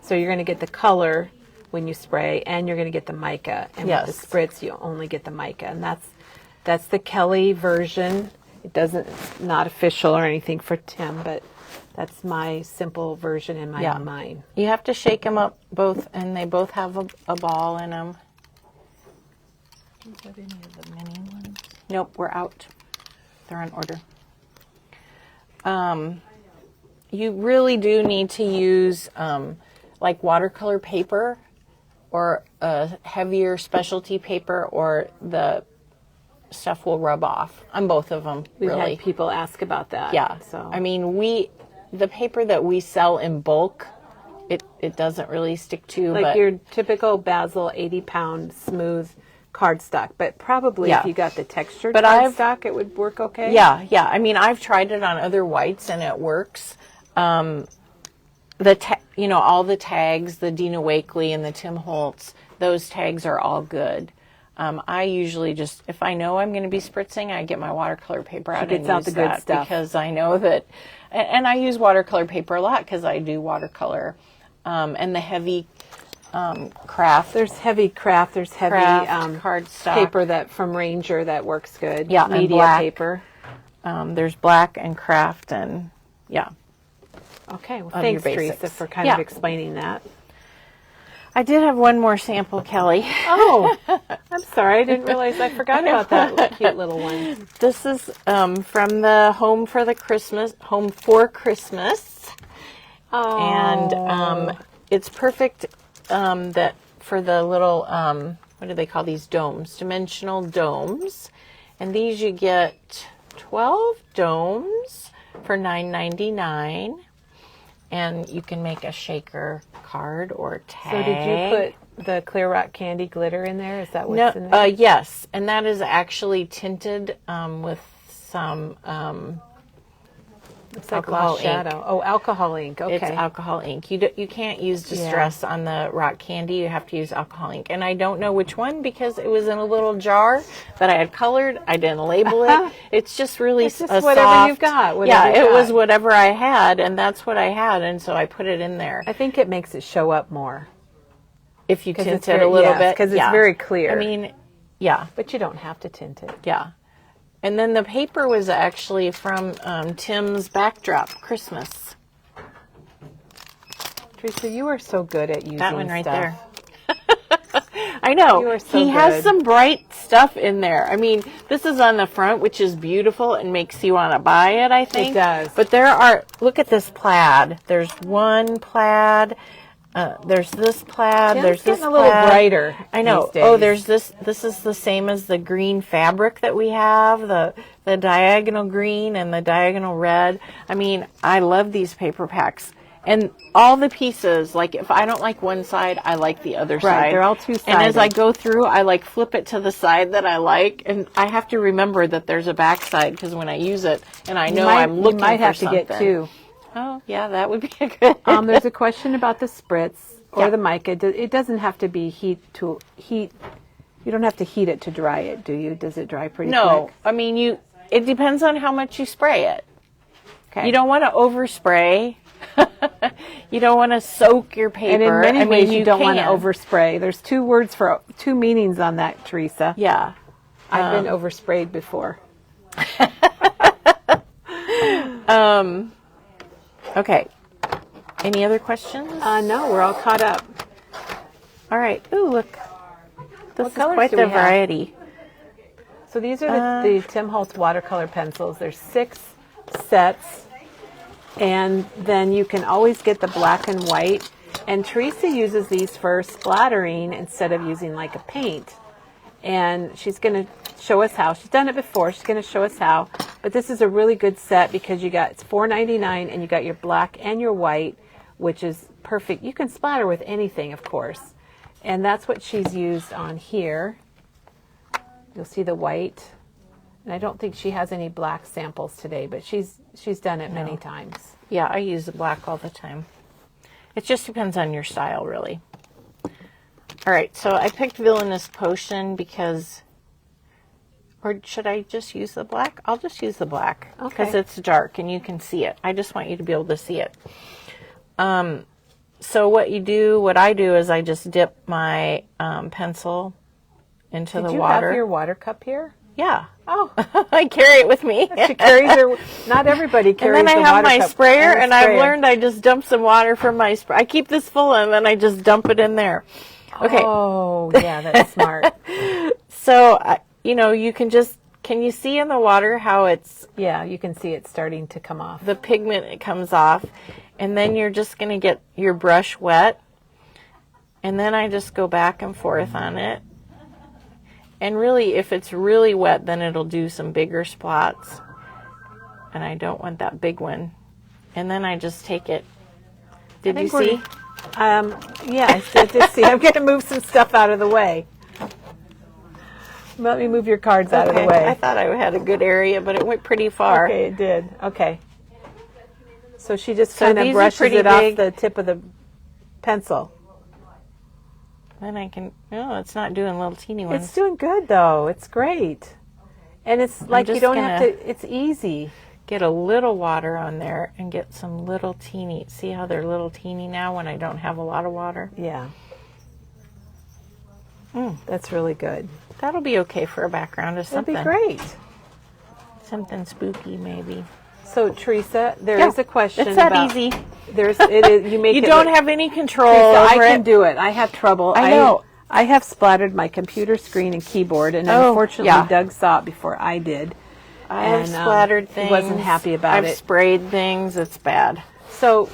So you're going to get the color when you spray, and you're going to get the mica. And Yes. with the spritz, you only get the mica, and that's the Kelly version. It's not official or anything for Tim, but that's my simple version in my own mind. You have to shake them up both, and they both have a ball in them. Do you have any of the mini ones? Nope, we're out. They're on order. You really do need to use like watercolor paper or a heavier specialty paper, or the stuff will rub off on both of them. We've really. had people ask about that. Yeah. So I mean, the paper that we sell in bulk, it doesn't really stick to. like but your typical Basil 80-pound smooth cardstock, but probably if you got the textured cardstock, it would work okay. Yeah. I mean, I've tried it on other whites and it works. All the tags, the Dina Wakley and the Tim Holtz, those tags are all good. I usually just, if I know I'm going to be spritzing, I get my watercolor paper out and use out the good that, stuff. because I know that, and I use watercolor paper a lot because I do watercolor, and the heavy craft. There's heavy craft. There's heavy cardstock paper that from Ranger that works good. Yeah, and media black. paper. There's black and craft, and Okay, well, Of thanks, your Teresa, basics. for kind of explaining that. I did have one more sample, Kelly. Oh, I'm sorry. I didn't realize I forgot about that cute little one. This is from the Home for Christmas. Oh. And it's perfect that for the little, what do they call these domes? Dimensional domes. And these you get 12 domes for $9.99. And you can make a shaker card or tag. So did you put the Clear Rock candy glitter in there? Is that what's in No, there? yes. And that is actually tinted with some It's like alcohol gloss shadow. ink. Oh, alcohol ink. Okay. It's alcohol ink. You can't use Distress on the rock candy. You have to use alcohol ink. And I don't know which one because it was in a little jar that I had colored. I didn't label it. It's just really It's just a whatever soft, you've got. it was whatever I had, and that's what I had, and so I put it in there. I think it makes it show up more. If you tint it's it a very- little yes, bit. 'cause it's very clear. I mean, yeah. But you don't have to tint it. Yeah. And then the paper was actually from Tim's Backdrop Christmas. Teresa, you are so good at using That one right stuff. there. I know. You are so he has good. some bright stuff in there. I mean, this is on the front, which is beautiful and makes you want to buy it, I think. It does. But look at this plaid. There's one plaid. There's this plaid. Tim's There's this getting a little plaid. brighter I know. these days. Oh, there's this. This is the same as the green fabric that we have. The diagonal green and the diagonal red. I mean, I love these paper packs. And all the pieces, like if I don't like one side, I like the other side. Right, they're all two-sided. And as I go through, I like flip it to the side that I like, and I have to remember that there's a back side because when I use it, and I know I'm looking for something. You might have to get two. Oh, yeah, that would be a good. There's a question about the spritz or the mica. It doesn't have to be heat. You don't have to heat it to dry it, do you? Does it dry pretty quick? No, I mean it depends on how much you spray it. Okay. You don't want to overspray. You don't want to soak your paper. And in many ways, you don't want to can. overspray. There's two meanings on that, Teresa. Yeah. I've been oversprayed before. Okay. Any other questions? No, we're all caught up. All right. Ooh, look. This is colors quite do the we have? variety. So these are the Tim Holtz watercolor pencils. There's 6 sets. And then you can always get the black and white. And Teresa uses these for splattering instead of using like a paint. And she's going to show us how. She's done it before. She's going to show us how. But this is a really good set because it's $4.99 and you got your black and your white, which is perfect. You can splatter with anything, of course. And that's what she's used on here. You'll see the white. And I don't think she has any black samples today, but she's done it many times. Yeah, I use the black all the time. It just depends on your style, really. All right, so I picked Villainous Potion because, or should I just use the black? I'll just use the black because it's dark and you can see it. I just want you to be able to see it. So what I do is I just dip my pencil into the water. Did you have your water cup here? Yeah. Oh, I carry it with me. She carries her. Not everybody carries and then I the have water my cup sprayer, and and I've learned I just dump some water from my spray. I keep this full, and then I just dump it in there. Okay. Oh, yeah, that's smart. So, you can you see in the water how it's... Yeah, you can see it starting to come off. The pigment, it comes off, and then you're just going to get your brush wet, and then I just go back and forth on it. And really, if it's really wet, then it'll do some bigger spots. And I don't want that big one. And then I just take it. Did you see? Yeah, I did see. I'm going to move some stuff out of the way. Let me move your cards out of the way. I thought I had a good area, but it went pretty far. Okay, it did. Okay. So she just kind of brushes it off the tip of the pencil. Then I can, it's not doing little teeny ones. It's doing good, though. It's great. And it's like you don't have to, it's easy. Get a little water on there and get some little teeny, see how they're little teeny now when I don't have a lot of water? Yeah. That's really good. That'll be okay for a background of something. That'd be great. Something spooky, maybe. So, Teresa, there is a question it's that about... easy. It is, you make you it don't have any control Teresa, over I can do it. I have trouble. I know. I have splattered my computer screen and keyboard, and unfortunately Doug saw it before I did. I've splattered things. He wasn't happy about it. I've sprayed things. It's bad. So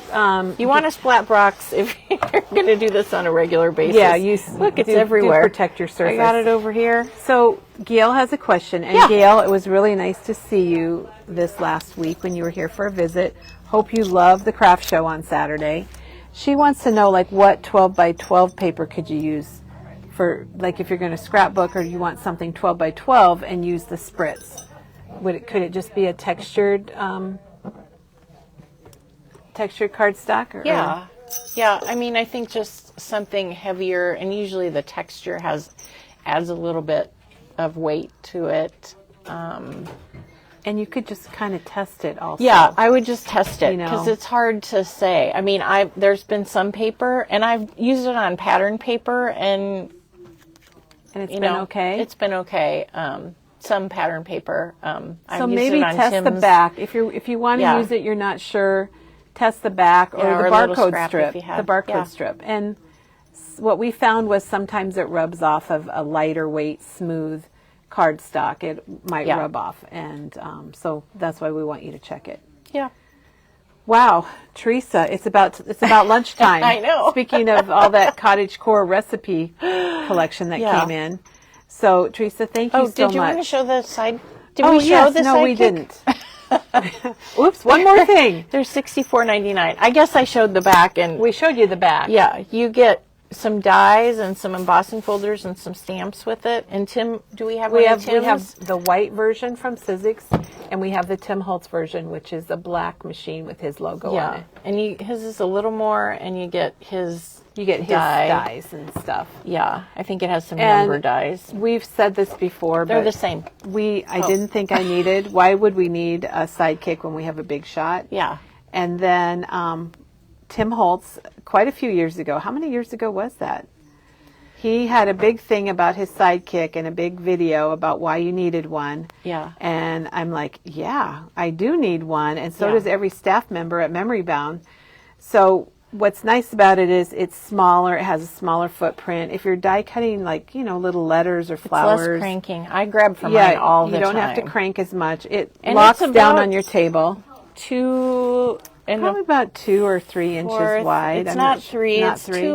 you want a splat box if you're going to do this on a regular basis. Yeah, look, it's everywhere. Do protect your surface. I got it over here. So Gail has a question, and Gail, it was really nice to see you this last week when you were here for a visit. Hope you love the craft show on Saturday. She wants to know, like, what 12 by 12 paper could you use for, like, if you're going to scrapbook or you want something 12 by 12 and use the spritz. Could it just be a textured cardstock? Yeah. I mean, I think just something heavier, and usually the texture adds a little bit of weight to it. And you could just kind of test it also. Yeah, I would just test it because it's hard to say. I mean, there's been some paper, and I've used it on pattern paper, and it's been okay. It's been okay. Some pattern paper. So maybe test the back. If you want to use it, you're not sure. Test the back or the barcode strip. The barcode strip. And what we found was sometimes it rubs off of a lighter weight, smooth cardstock. It might rub off, and so that's why we want you to check it. Yeah. Wow, Teresa, it's about lunchtime. I know. Speaking of all that cottage core recipe collection that came in. So, Teresa, thank you so much. Did you want to show the side? Did we show the No, we sidekick? didn't. Oops, one more thing. They're $64.99. I guess I showed the back, and We showed you the back. yeah, you get some dies and some embossing folders and some stamps with it. And Tim, do we have We one have, of we Tim's? have the white version from Sizzix, and we have the Tim Holtz version, which is a black machine with his logo on Yeah, it. and his is a little more, and you get his. You get his die. dies and stuff. Yeah, I think it has some And number dies. We've said this before, They're but the same. I didn't think I needed. Why would we need a sidekick when we have a big shot? Yeah. And then Tim Holtz, quite a few years ago. How many years ago was that? He had a big thing about his sidekick and a big video about why you needed one. Yeah. And I'm like, yeah, I do need one. And so Yeah. does every staff member at Memory Bound. So what's nice about it is it's smaller. It has a smaller footprint. If you're die cutting like, little letters or flowers. Less cranking. I grab from mine all the you don't time. have to crank as much. It And locks it's down about on your table. 2 and Probably about 2 or 3 inches fourth. wide. It's I'm not 3. Not It's 3. 2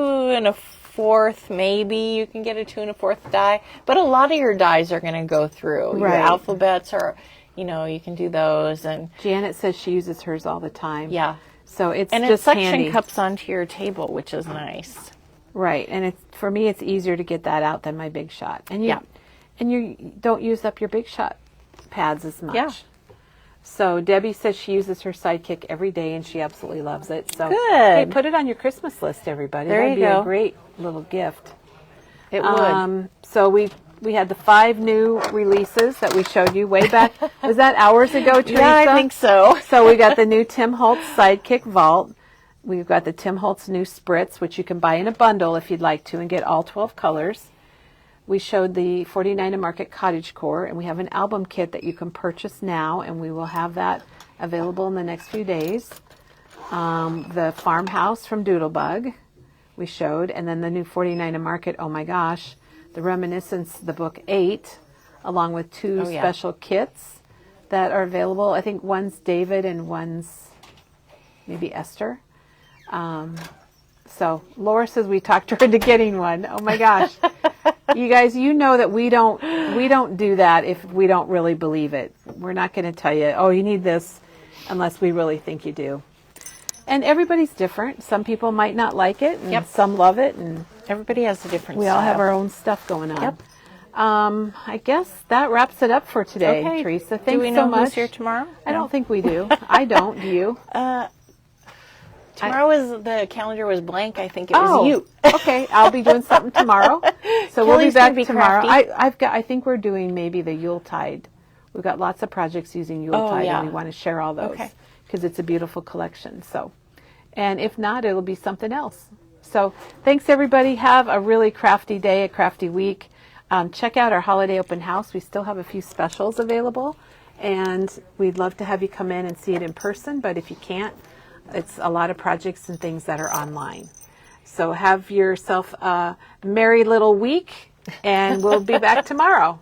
1/4 maybe. You can get a 2 1/4 die, but a lot of your dies are going to go through. Your Right. alphabets are, you can do those, and Janet says she uses hers all the time. yeah. So it's And it just suction handy. cups onto your table, which is nice. Right. And for me, it's easier to get that out than my big shot. And you don't use up your big shot pads as much. Yeah. So Debbie says she uses her sidekick every day and she absolutely loves it. So Good. Hey, put it on your Christmas list, everybody. There That'd you be go. a great little gift. It would. So we had the 5 new releases that we showed you way back. Was that hours ago, Teresa? Yeah, I think so. So we got the new Tim Holtz Sidekick Vault. We've got the Tim Holtz new Spritz, which you can buy in a bundle if you'd like to and get all 12 colors. We showed the 49 and Market Cottage Core, and we have an album kit that you can purchase now, and we will have that available in the next few days. The Farmhouse from Doodlebug we showed, and then the new 49 and Market, oh my gosh, the Reminiscence, the book 8, along with 2 Oh, yeah. special kits that are available. I think one's David and one's maybe Esther. So Laura says we talked her into getting one. Oh my gosh. You guys, that we don't do that if we don't really believe it. We're not going to tell you, oh, you need this unless we really think you do. And everybody's different. Some people might not like it, and Yep. some love it, and Everybody has a different we style. all have our own stuff going on. Yep. I guess that wraps it up for today, Okay. Teresa. Thanks Do we so know much. who's here tomorrow? I don't think we do. I don't. Do you? Tomorrow the calendar was blank. I think it was you. Okay, I'll be doing something tomorrow. So we'll be Kelly's back gonna be tomorrow. crafty. I think we're doing maybe the Yuletide. We've got lots of projects using Yuletide, yeah. and we want to share all those Okay. because it's a beautiful collection. So, and if not, it'll be something else. So, thanks everybody. Have a really crafty day, a crafty week. Check out our holiday open house. We still have a few specials available, and we'd love to have you come in and see it in person. But if you can't, it's a lot of projects and things that are online. So have yourself a merry little week, and we'll be back tomorrow.